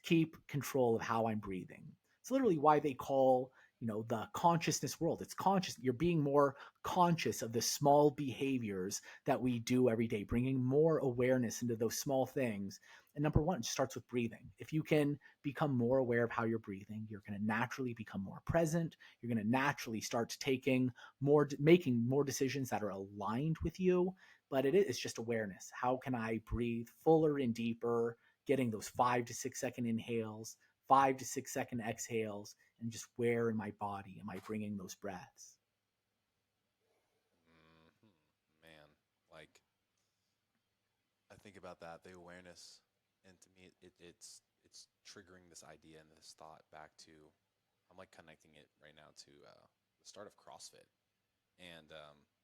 keep control of how I'm breathing. It's literally why they call, the consciousness world. It's conscious. You're being more conscious of the small behaviors that we do every day, bringing more awareness into those small things. And number one, it starts with breathing. If you can become more aware of how you're breathing, you're going to naturally become more present. You're going to naturally start making more decisions that are aligned with you. But it's just awareness. How can I breathe fuller and deeper, getting those 5 to 6 second inhales, 5 to 6 second exhales, and just where in my body am I bringing those breaths? Man, like I think about that, the awareness, and to me, it's triggering this idea and this thought back to. I'm like connecting it right now to the start of CrossFit, and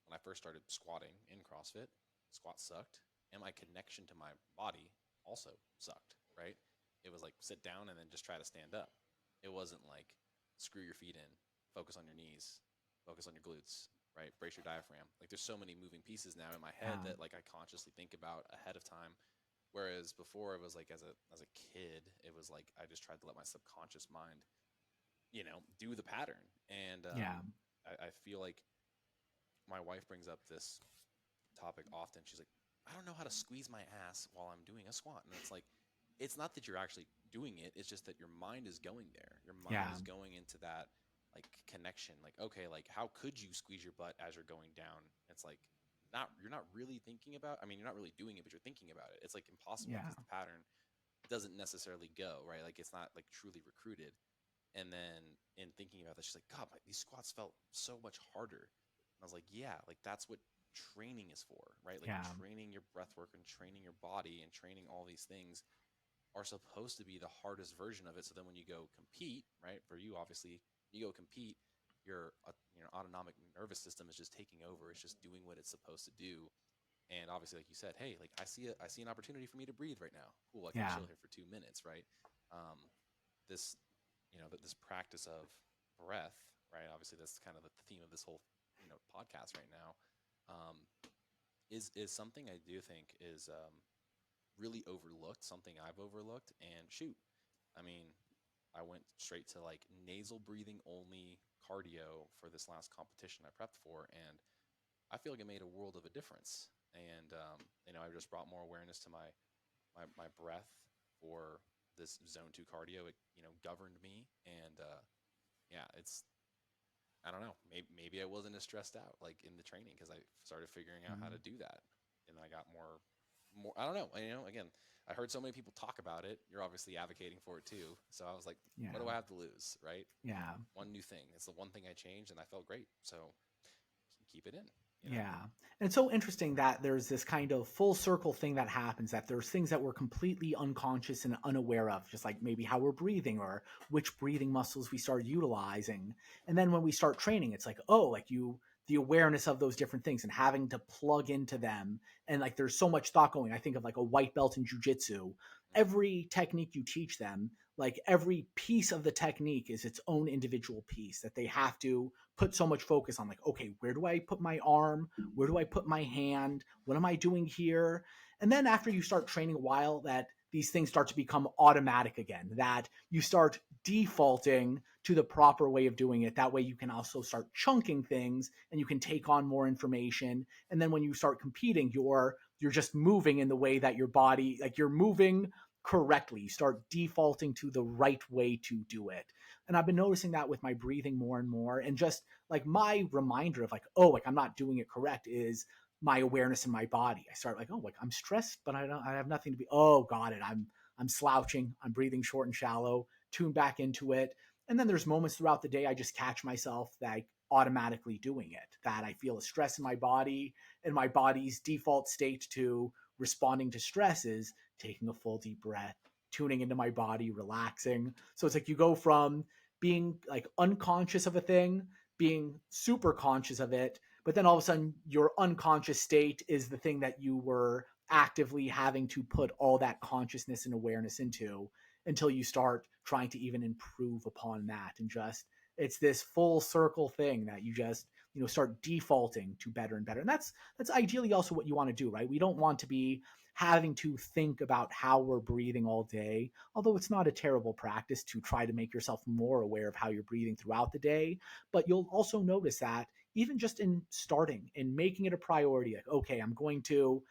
when I first started squatting in CrossFit, squat sucked, and my connection to my body also sucked. Right? It was like sit down and then just try to stand up. It wasn't like screw your feet in, focus on your knees, focus on your glutes, right? Brace your diaphragm. Like there's so many moving pieces now in my head that like I consciously think about ahead of time. Whereas before it was like as a kid, it was like I just tried to let my subconscious mind, do the pattern. And I feel like my wife brings up this topic often. She's like, I don't know how to squeeze my ass while I'm doing a squat. And it's like, it's not that you're actually doing it. It's just that your mind is going there. Your mind is going into that like connection. Like, okay, like how could you squeeze your butt as you're going down? It's like you're not really thinking about, I mean, you're not really doing it, but you're thinking about it. It's like impossible because the pattern doesn't necessarily go, right? Like it's not like truly recruited. And then in thinking about this, she's like, God, these squats felt so much harder. And I was like, yeah, like that's what training is for, right? Like training your breath work and training your body and training all these things are supposed to be the hardest version of it. So then when you go compete, right, for you, obviously, you go compete, your autonomic nervous system is just taking over. It's just doing what it's supposed to do. And obviously, like you said, hey, like I see an opportunity for me to breathe right now. Cool, I can chill here for 2 minutes, right? this, this practice of breath, right? Obviously, that's kind of the theme of this whole, podcast right now. Um, is something I do think is really overlooked, something I've overlooked. And shoot, I mean, I went straight to like nasal breathing only cardio for this last competition I prepped for, and I feel like it made a world of a difference. And I just brought more awareness to my breath for this zone 2 cardio. It governed me, and yeah, it's, I don't know, maybe I wasn't as stressed out like in the training because I started figuring out how to do that, and I got more. I don't know. Again, I heard so many people talk about it. You're obviously advocating for it too. So I was like, Yeah. what do I have to lose, right? Yeah. One new thing. It's the one thing I changed, and I felt great. So keep it in. Yeah. And it's so interesting that there's this kind of full circle thing that happens, that there's things that we're completely unconscious and unaware of, just like maybe how we're breathing or which breathing muscles we start utilizing. And then when we start training, it's like, oh, like the awareness of those different things and having to plug into them. And like, there's so much thought going. I think of like a white belt in jujitsu. Every technique you teach them, like every piece of the technique is its own individual piece that they have to put so much focus on. Like, okay, where do I put my arm? Where do I put my hand? What am I doing here? And then after you start training a while, that these things start to become automatic again, that you start defaulting to the proper way of doing it. That way you can also start chunking things and you can take on more information. And then when you start competing, you're just moving in the way that your body, like you're moving correctly. You start defaulting to the right way to do it. And I've been noticing that with my breathing more and more. And just like my reminder of like, oh, like I'm not doing it correct is my awareness in my body. I start like, oh, like I'm stressed, but I have nothing to be, oh, got it. I'm slouching. I'm breathing short and shallow, tune back into it. And then there's moments throughout the day I just catch myself like automatically doing it, that I feel a stress in my body, and my body's default state to responding to stress is taking a full deep breath, tuning into my body, relaxing. So it's like you go from being like unconscious of a thing, being super conscious of it, but then all of a sudden your unconscious state is the thing that you were actively having to put all that consciousness and awareness into, until you start trying to even improve upon that. And just, it's this full circle thing that you just, start defaulting to better and better. And that's ideally also what you want to do, right? We don't want to be having to think about how we're breathing all day, although it's not a terrible practice to try to make yourself more aware of how you're breathing throughout the day. But you'll also notice that even just in starting and making it a priority, like, okay, I'm going to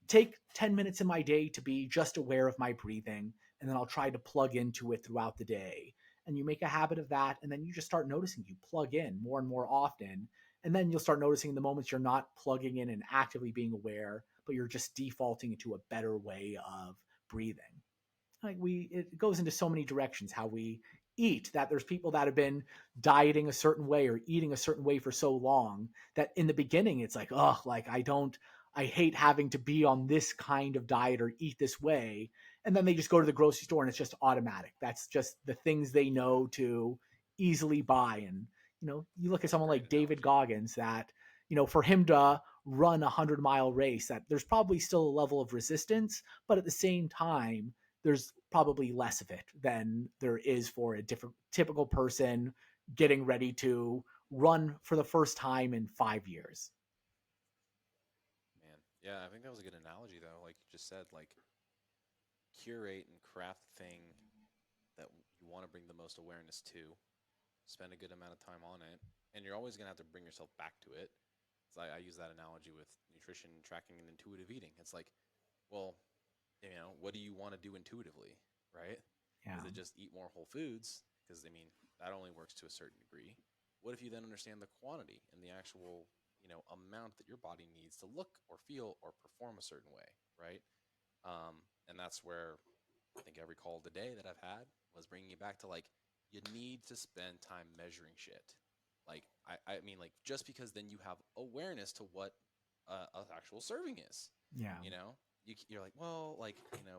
take 10 minutes in my day to be just aware of my breathing, and then I'll try to plug into it throughout the day. And you make a habit of that, and then you just start noticing you plug in more and more often. And then you'll start noticing the moments you're not plugging in and actively being aware, but you're just defaulting into a better way of breathing. Like it goes into so many directions how we eat, that there's people that have been dieting a certain way or eating a certain way for so long that in the beginning it's like, oh, like I hate having to be on this kind of diet or eat this way. And then they just go to the grocery store and it's just automatic. That's just the things they know to easily buy. And, you look at someone like David Goggins, that, for him to run a 100-mile race, that there's probably still a level of resistance, but at the same time, there's probably less of it than there is for a different typical person getting ready to run for the first time in 5 years. Man, yeah, I think that was a good analogy though. Like you just said, like curate and craft the thing that you want to bring the most awareness to, spend a good amount of time on it, and you're always going to have to bring yourself back to it. So I use that analogy with nutrition, tracking, and intuitive eating. It's like, well, what do you want to do intuitively, right? Yeah. Is it just eat more whole foods? Because, that only works to a certain degree. What if you then understand the quantity and the actual, amount that your body needs to look or feel or perform a certain way, right? And that's where I think every call of the day that I've had was bringing it back to like, you need to spend time measuring shit. Like, I mean, like just because then you have awareness to what an actual serving is. Yeah. You're like, well, like,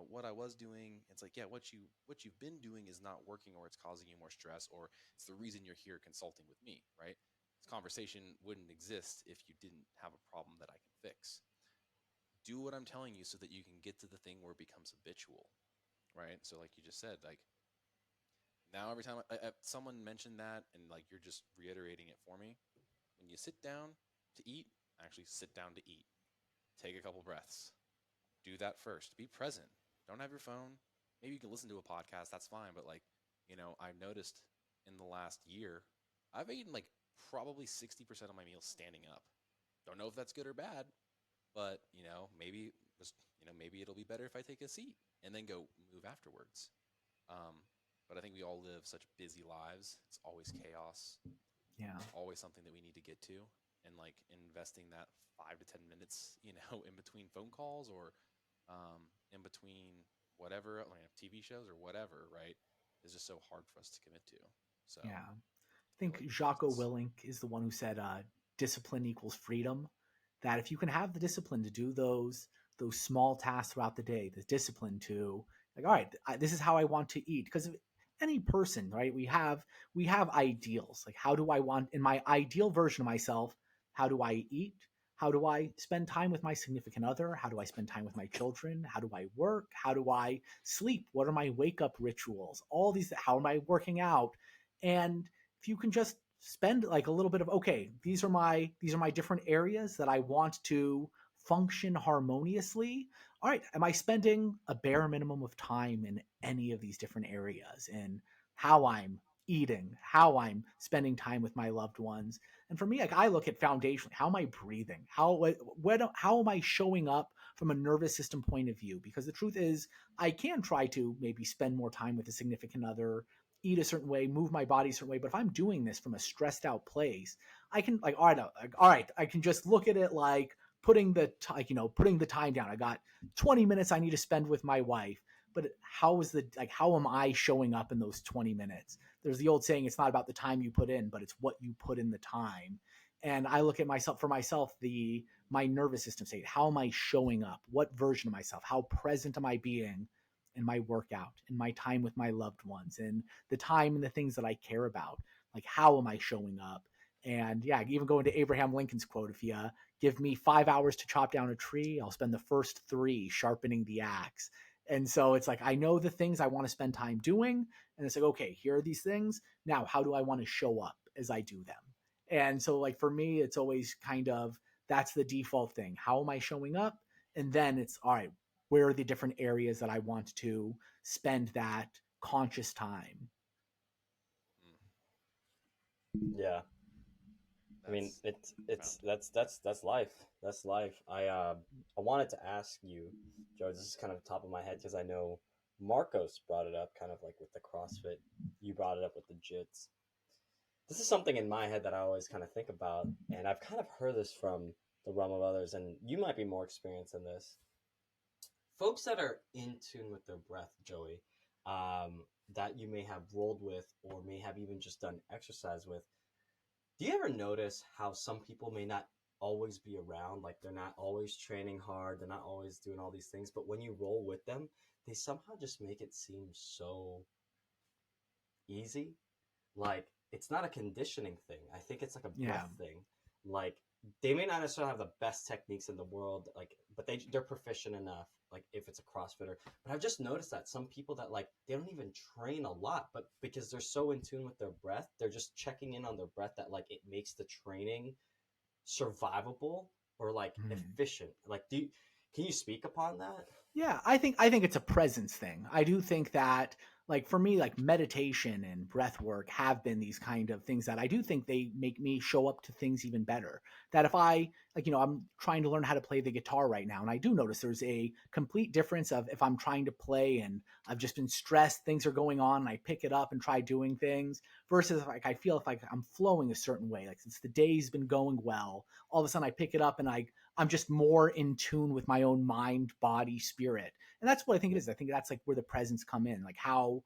what I was doing, it's like, yeah, what you've been doing is not working, or it's causing you more stress, or it's the reason you're here consulting with me, right? This conversation wouldn't exist if you didn't have a problem that I can fix. Do what I'm telling you so that you can get to the thing where it becomes habitual, right? So like you just said, like Now every time someone mentioned that, and like you're just reiterating it for me, when you sit down to eat, actually sit down to eat. Take a couple breaths. Do that first. Be present. Don't have your phone. Maybe you can listen to a podcast. That's fine. But like, I've noticed in the last year, I've eaten like probably 60% of my meals standing up. Don't know if that's good or bad, but maybe it'll be better if I take a seat and then go move afterwards. But I think we all live such busy lives. It's always chaos. Yeah. There's always something that we need to get to, and like investing that 5 to 10 minutes, in between phone calls or in between whatever, TV shows or whatever, right, is just so hard for us to commit to. So Yeah. I I feel think like Jocko presence. Willink is the one who said discipline equals freedom. That if you can have the discipline to do those small tasks throughout the day, the discipline to like, all right, this is how I want to eat. Because any person, right, we have ideals. Like, how do I want in my ideal version of myself? How do I eat? How do I spend time with my significant other? How do I spend time with my children? How do I work? How do I sleep? What are my wake up rituals? All these. How am I working out? And if you can just spend like a little bit of, okay, these are my different areas that I want to function harmoniously. All right, am I spending a bare minimum of time in any of these different areas, in how I'm eating, how I'm spending time with my loved ones? And for me, like, I look at foundationally, how am I breathing? How am I showing up from a nervous system point of view? Because the truth is, I can try to maybe spend more time with a significant other, eat a certain way, move my body a certain way. But if I'm doing this from a stressed out place, I can like, all right, I can just look at it like putting the time down. I got 20 minutes I need to spend with my wife. But how am I showing up in those 20 minutes? There's the old saying, it's not about the time you put in, but it's what you put in the time. And I look at myself, my nervous system state. How am I showing up? What version of myself? How present am I being in my workout, in my time with my loved ones, and the time and the things that I care about? Like, how am I showing up? And yeah, even going to Abraham Lincoln's quote, if you give me 5 hours to chop down a tree, I'll spend the first 3 sharpening the axe. And so it's like, I know the things I want to spend time doing. And it's like, okay, here are these things. Now, how do I want to show up as I do them? And so like for me, it's always kind of, that's the default thing. How am I showing up? And then it's, all right, where are the different areas that I want to spend that conscious time? Yeah. I mean, That's it's profound. that's life. That's life. I wanted to ask you, Joe. This is kind of top of my head because I know Marcos brought it up, kind of like with the CrossFit. You brought it up with the jits. This is something in my head that I always kind of think about, and I've kind of heard this from the realm of others, and you might be more experienced in this. Folks that are in tune with their breath, Joey, that you may have rolled with or may have even just done exercise with. Do you ever notice how some people may not always be around? Like they're not always training hard, they're not always doing all these things, but when you roll with them, they somehow just make it seem so easy. Like it's not a conditioning thing. I think it's like a Yeah. breath thing. Like they may not necessarily have the best techniques in the world, like, but they're proficient enough. Like if it's a CrossFitter, but I've just noticed that some people that like they don't even train a lot, but because they're so in tune with their breath, they're just checking in on their breath that like it makes the training survivable or like Mhm. efficient. Like, can you speak upon that? Yeah, I think it's a presence thing. I do think that like for me, like meditation and breath work have been these kind of things that I do think they make me show up to things even better. That if I like, I'm trying to learn how to play the guitar right now, and I do notice there's a complete difference of if I'm trying to play and I've just been stressed, things are going on, and I pick it up and try doing things versus like I feel if like I'm flowing a certain way, like since the day's been going well, all of a sudden I pick it up and I'm just more in tune with my own mind, body, spirit. And that's what I think it is. I think that's like where the presence come in. Like how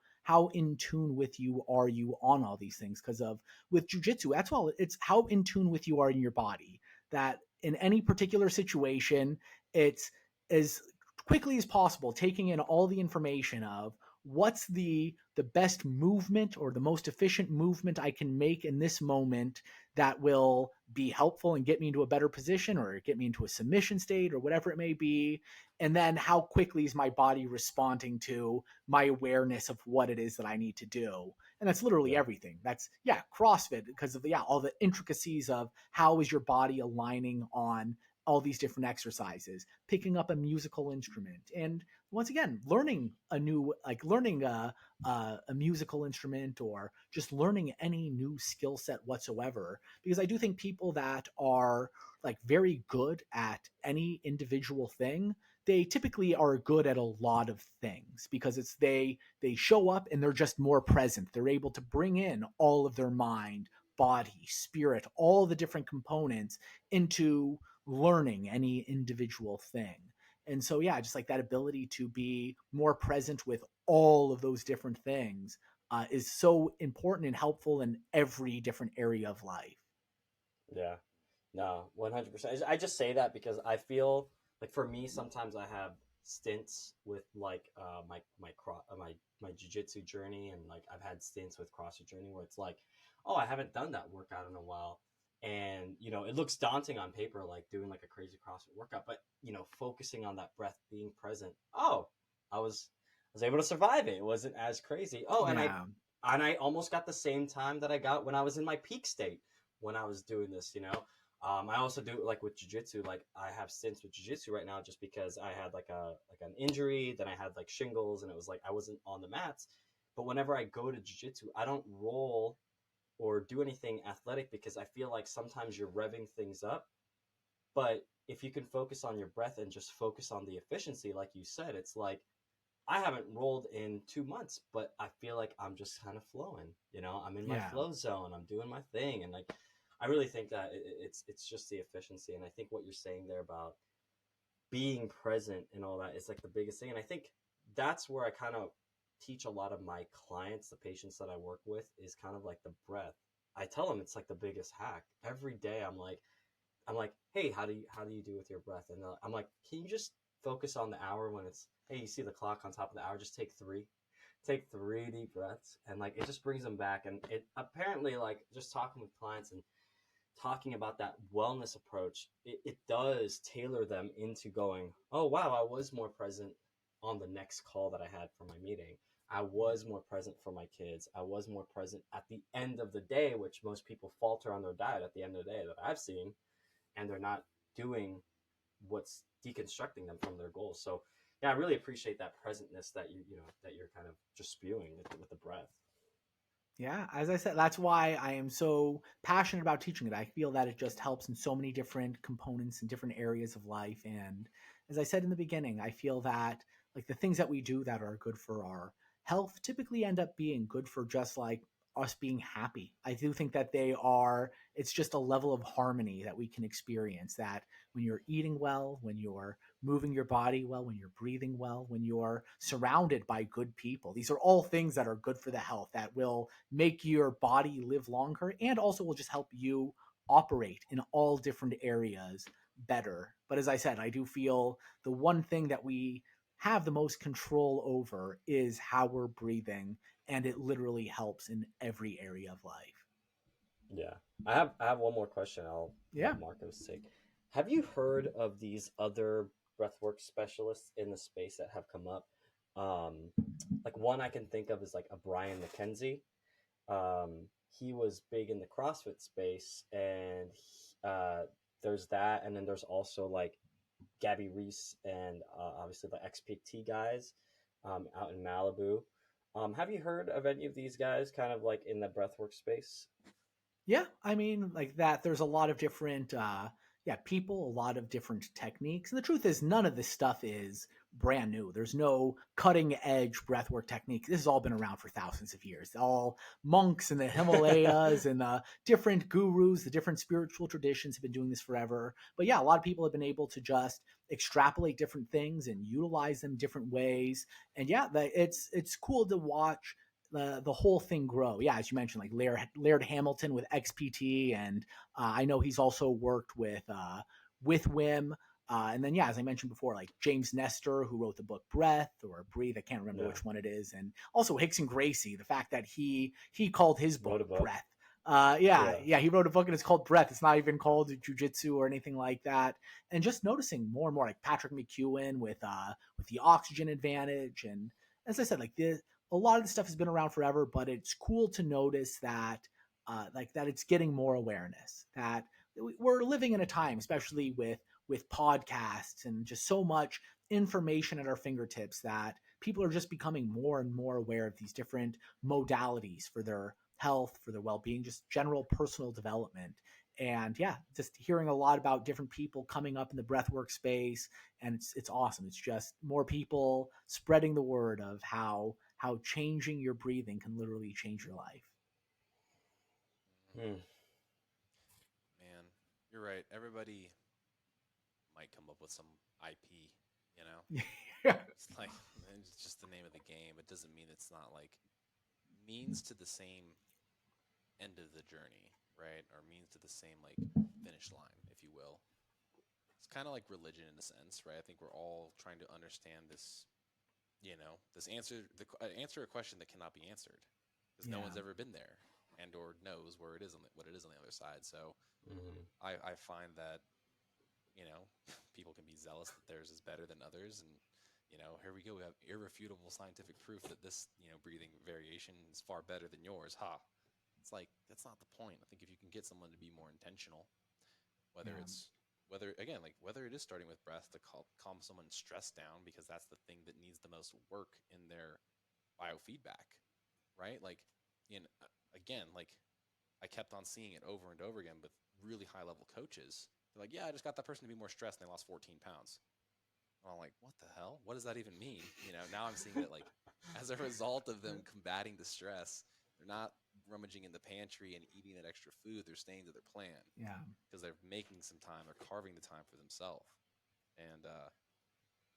in tune with you are you on all these things? Because of with jujitsu, that's all. It's how in tune with you are in your body. That in any particular situation, it's as quickly as possible taking in all the information of what's the best movement or the most efficient movement I can make in this moment that will be helpful and get me into a better position or get me into a submission state or whatever it may be. And then how quickly is my body responding to my awareness of what it is that I need to do? And that's literally Yeah. everything. That's, CrossFit, because of all the intricacies of how is your body aligning on all these different exercises, picking up a musical instrument, and once again, learning a musical instrument, or just learning any new skill set whatsoever. Because I do think people that are like very good at any individual thing, they typically are good at a lot of things, because they show up and they're just more present. They're able to bring in all of their mind, body, spirit, all the different components into learning any individual thing. And so, just like that ability to be more present with all of those different things is so important and helpful in every different area of life. Yeah. No, 100%. I just say that because I feel like for me, sometimes I have stints with like my jujitsu journey, and like I've had stints with CrossFit journey where it's like, oh, I haven't done that workout in a while, and it looks daunting on paper, like doing like a crazy CrossFit workout, but focusing on that breath, being present. Oh, I was able to survive it. It wasn't as crazy. Oh, Yeah. and I almost got the same time that I got when I was in my peak state when I was doing this. I also do like with jujitsu. Like I have stints with jujitsu right now, just because I had like an injury, then I had like shingles, and it was like I wasn't on the mats. But whenever I go to jujitsu, I don't roll or do anything athletic, because I feel like sometimes you're revving things up. But if you can focus on your breath and just focus on the efficiency, like you said, it's like I haven't rolled in 2 months, but I feel like I'm just kind of flowing. I'm in my Yeah. flow zone. I'm doing my thing, and like I really think that it's just the efficiency. And I think what you're saying there about being present and all that is like the biggest thing. And I think that's where I kind of teach a lot of my clients, the patients that I work with, is kind of like the breath. I tell them it's like the biggest hack. Every day I'm like, hey, how do you do with your breath? And I'm like, can you just focus on the hour when it's, hey, you see the clock on top of the hour, just take three deep breaths, and like it just brings them back. And it apparently, like, just talking with clients and talking about that wellness approach, it does tailor them into going, oh wow, I was more present on the next call that I had for my meeting. I was more present for my kids. I was more present at the end of the day, which most people falter on their diet at the end of the day that I've seen, and they're not doing what's deconstructing them from their goals. So yeah, I really appreciate that presentness that that you're kind of just spewing with the breath. Yeah, as I said, that's why I am so passionate about teaching it. I feel that it just helps in so many different components and different areas of life. And as I said in the beginning, I feel that like the things that we do that are good for our health typically end up being good for just like us being happy. I do think that it's just a level of harmony that we can experience, that when you're eating well, when you're moving your body well, when you're breathing well, when you're surrounded by good people, these are all things that are good for the health, that will make your body live longer, and also will just help you operate in all different areas better. But as I said, I do feel the one thing that we have the most control over is how we're breathing, and it literally helps in every area of life. Yeah. I have one more question I'll Yeah. let Marcos take. Have you heard of these other breathwork specialists in the space that have come up? Um, like one I can think of is like a Brian McKenzie. He was big in the CrossFit space, and there's that, and then there's also like Gabby Reese and obviously the XPT guys out in Malibu. Have you heard of any of these guys kind of like in the breathwork space? Yeah, I mean, like that, there's a lot of different, people, a lot of different techniques. And the truth is, none of this stuff is brand new. There's no cutting edge breathwork technique. This has all been around for thousands of years. All monks in the Himalayas and the different gurus, the different spiritual traditions have been doing this forever. But yeah, a lot of people have been able to just extrapolate different things and utilize them different ways. And yeah, it's cool to watch the whole thing grow. Yeah, as you mentioned, like Laird Hamilton with XPT, and I know he's also worked with Wim. And then, yeah, as I mentioned before, like James Nestor, who wrote the book Breath or Breathe, I can't remember Yeah. which one it is, and also Hickson Gracie, the fact that he called his book Wrote a book. Breath. He wrote a book and it's called Breath. It's not even called Jujitsu or anything like that. And just noticing more and more, like Patrick McEwen with the oxygen advantage, and as I said, like a lot of this stuff has been around forever, but it's cool to notice that that it's getting more awareness, that we're living in a time, especially with podcasts and just so much information at our fingertips, that people are just becoming more and more aware of these different modalities for their health, for their well-being, just general personal development. And yeah, just hearing a lot about different people coming up in the breathwork space, and it's awesome. It's just more people spreading the word of how changing your breathing can literally change your life. Mhm. Man, you're right. Everybody might come up with some IP, you know? Yeah. It's like it's just the name of the game. It doesn't mean it's not like means to the same end of the journey, right? Or means to the same like finish line, if you will. It's kind of like religion in a sense, right? I think we're all trying to understand this, this answer a question that cannot be answered because no Yeah. one's ever been there and or knows where it is what it is on the other side. So Mm-hmm. I find that people can be zealous that theirs is better than others, and here we go. We have irrefutable scientific proof that this breathing variation is far better than yours. Ha! It's like that's not the point. I think if you can get someone to be more intentional, whether Yeah. it's whether again like whether it is starting with breath to calm someone's stress down because that's the thing that needs the most work in their biofeedback, right? Like, again, like I kept on seeing it over and over again with really high level coaches. They're like, yeah, I just got that person to be more stressed and they lost 14 pounds. And I'm like, what the hell? What does that even mean? Now I'm seeing that like as a result of them combating the stress, they're not rummaging in the pantry and eating that extra food. They're staying to their plan Yeah. because they're making some time or carving the time for themselves. And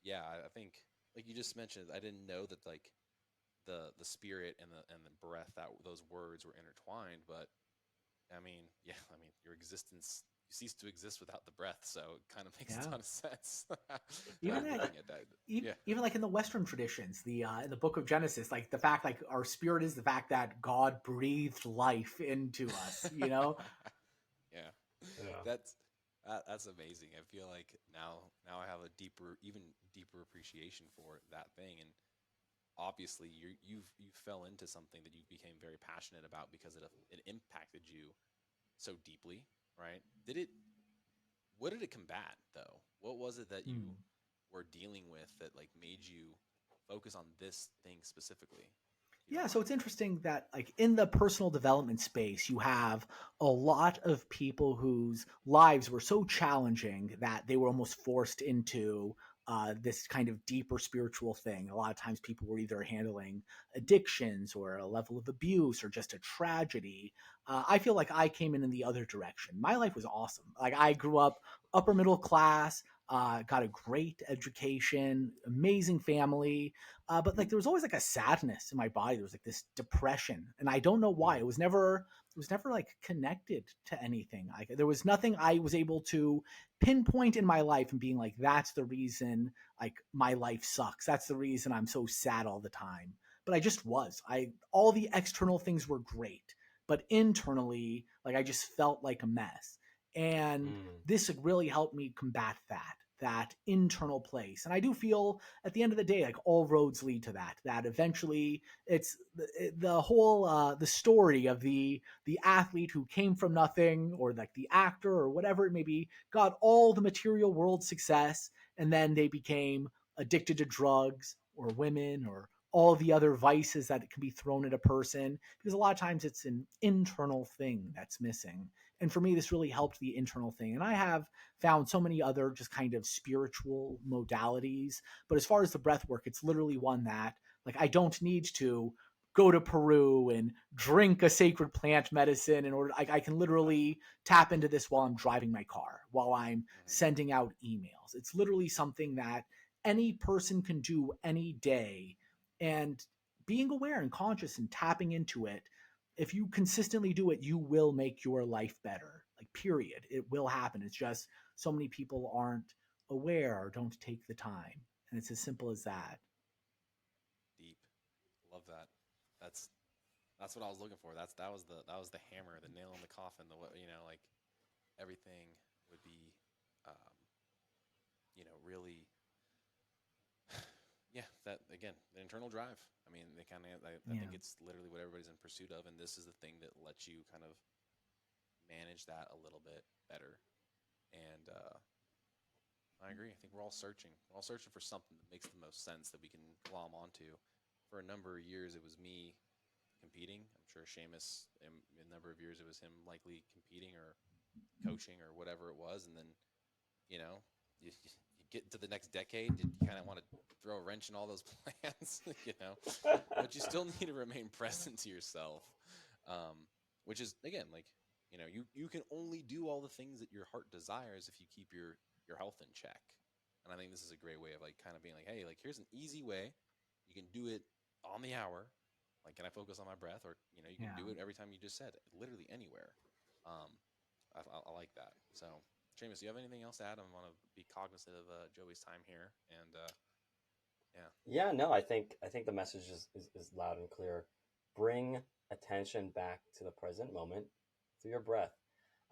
yeah, I think like you just mentioned, I didn't know that like the spirit and the breath, that those words were intertwined, but your existence, you cease to exist without the breath, so it kind of makes a Yeah. ton of sense. Even Looking at that. Yeah. even like in the Western traditions, the in the Book of Genesis, like the fact like our spirit is the fact that God breathed life into us. Yeah. Yeah. That's amazing. I feel like now I have a even deeper appreciation for that thing, and obviously you fell into something that you became very passionate about because it impacted you so deeply, right? What did it combat though? What was it that you Hmm. were dealing with that like made you focus on this thing specifically? If you don't Yeah, so mind. it's interesting that like in the personal development space, you have a lot of people whose lives were so challenging that they were almost forced into this kind of deeper spiritual thing. A lot of times people were either handling addictions or a level of abuse or just a tragedy. I feel like I came in the other direction. My life was awesome. Like I grew up upper middle class, got a great education, amazing family, but like there was always like a sadness in my body. There was like this depression, and I don't know why. It was never like connected to anything. Like there was nothing I was able to pinpoint in my life and being like, that's the reason like my life sucks. That's the reason I'm so sad all the time. But I just was. I all the external things were great, but internally, like I just felt like a mess. And Mm. this really helped me combat that internal place. And I do feel at the end of the day, like all roads lead to that eventually it's the whole the story of the athlete who came from nothing, or like the actor or whatever it may be, got all the material world success, and then they became addicted to drugs or women or all the other vices that can be thrown at a person, because a lot of times it's an internal thing that's missing. And for me, this really helped the internal thing. And I have found so many other just kind of spiritual modalities. But as far as the breath work, it's literally one that like I don't need to go to Peru and drink a sacred plant medicine in order. I can literally tap into this while I'm driving my car, while I'm Hmm. sending out emails. It's literally something that any person can do any day. And being aware and conscious and tapping into it, if you consistently do it, you will make your life better. Like, period. It will happen. It's just so many people aren't aware or don't take the time. And it's as simple as that. Deep. Love that. That's that's what I was looking for. That was the hammer, the nail in the coffin, like everything would be really yeah, that again, the internal drive. I mean, they kind of. I Yeah. think it's literally what everybody's in pursuit of, and this is the thing that lets you kind of manage that a little bit better. And I agree. I think we're all searching. We're all searching for something that makes the most sense that we can glom onto. For a number of years, it was me competing. I'm sure Seamus, in a number of years, it was him likely competing or coaching or whatever it was. And then, you know, you get to the next decade, you kind of want to throw a wrench in all those plans, you know, but you still need to remain present to yourself, which is, again, like, you know, you can only do all the things that your heart desires if you keep your health in check. And I think this is a great way of like kind of being like, hey, like here's an easy way. You can do it on the hour. Like, can I focus on my breath? Or, you know, you can Yeah. do it every time you just said, literally anywhere. Um, I like that. So, Seamus, do you have anything else to add? I want to be cognizant of Joey's time here. And yeah, Yeah, no, I think the message is loud and clear. Bring attention back to the present moment through your breath.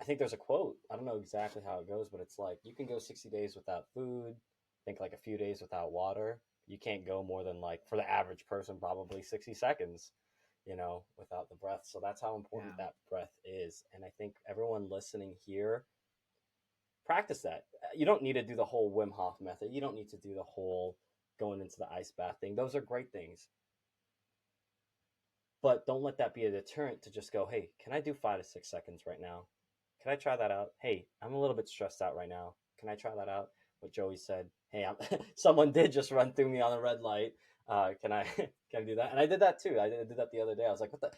I think there's a quote. I don't know exactly how it goes, but it's like you can go 60 days without food, think like a few days without water. You can't go more than like for the average person probably 60 seconds, without the breath. So that's how important Yeah. that breath is. And I think everyone listening here practice that. You don't need to do the whole Wim Hof method. You don't need to do the whole going into the ice bath thing. Those are great things. But don't let that be a deterrent to just go, hey, can I do 5 to 6 seconds right now? Can I try that out? Hey, I'm a little bit stressed out right now. Can I try that out? What Joey said. Hey, someone did just run through me on a red light. Can I can I do that? And I did that too. I did that the other day. I was like, what the?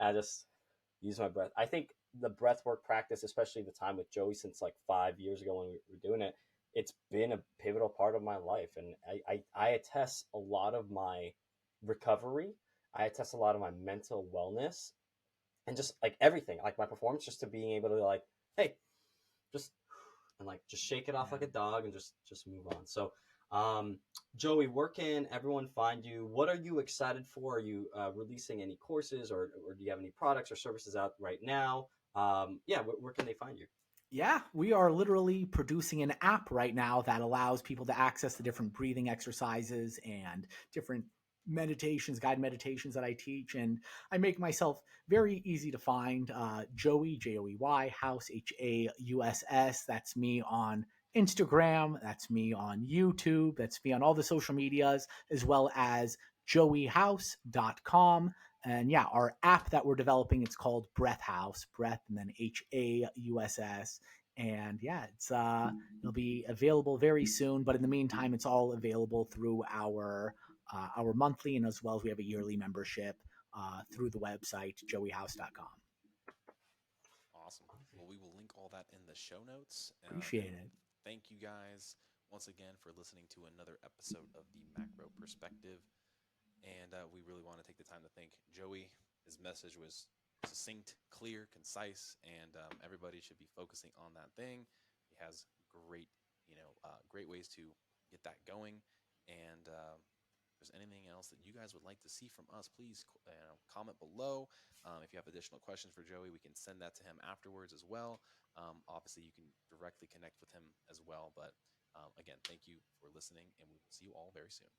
And I just use my breath. I think the breath work practice, especially the time with Joey since like 5 years ago when we were doing it, it's been a pivotal part of my life. And I attest a lot of my recovery. I attest a lot of my mental wellness and just like everything, like my performance, just to being able to like, hey, just and like just shake it off like Yeah. a dog and just move on. So, um, Joey, where can everyone find you? What are you excited for? Are you releasing any courses, or do you have any products or services out right now? Yeah, where can they find you? Yeah, we are literally producing an app right now that allows people to access the different breathing exercises and different meditations, guided meditations that I teach. And I make myself very easy to find. Joey, Joey, House, Hauss. That's me on Instagram. That's me on YouTube. That's me on all the social medias, as well as JoeyHauss.com. And yeah, our app that we're developing, it's called Breath House, Breath, and then Hauss. And yeah, it'll be available very soon. But in the meantime, it's all available through our monthly, and as well as we have a yearly membership through the website joeyhouse.com. awesome. Well, we will link all that in the show notes. And Appreciate it. thank you guys once again for listening to another episode of the Macro Perspective. And we really want to take the time to thank Joey. His message was succinct, clear, concise, and everybody should be focusing on that thing. He has great, great ways to get that going. And if there's anything else that you guys would like to see from us, please comment below. If you have additional questions for Joey, we can send that to him afterwards as well. Obviously, you can directly connect with him as well. But again, thank you for listening, and we will see you all very soon.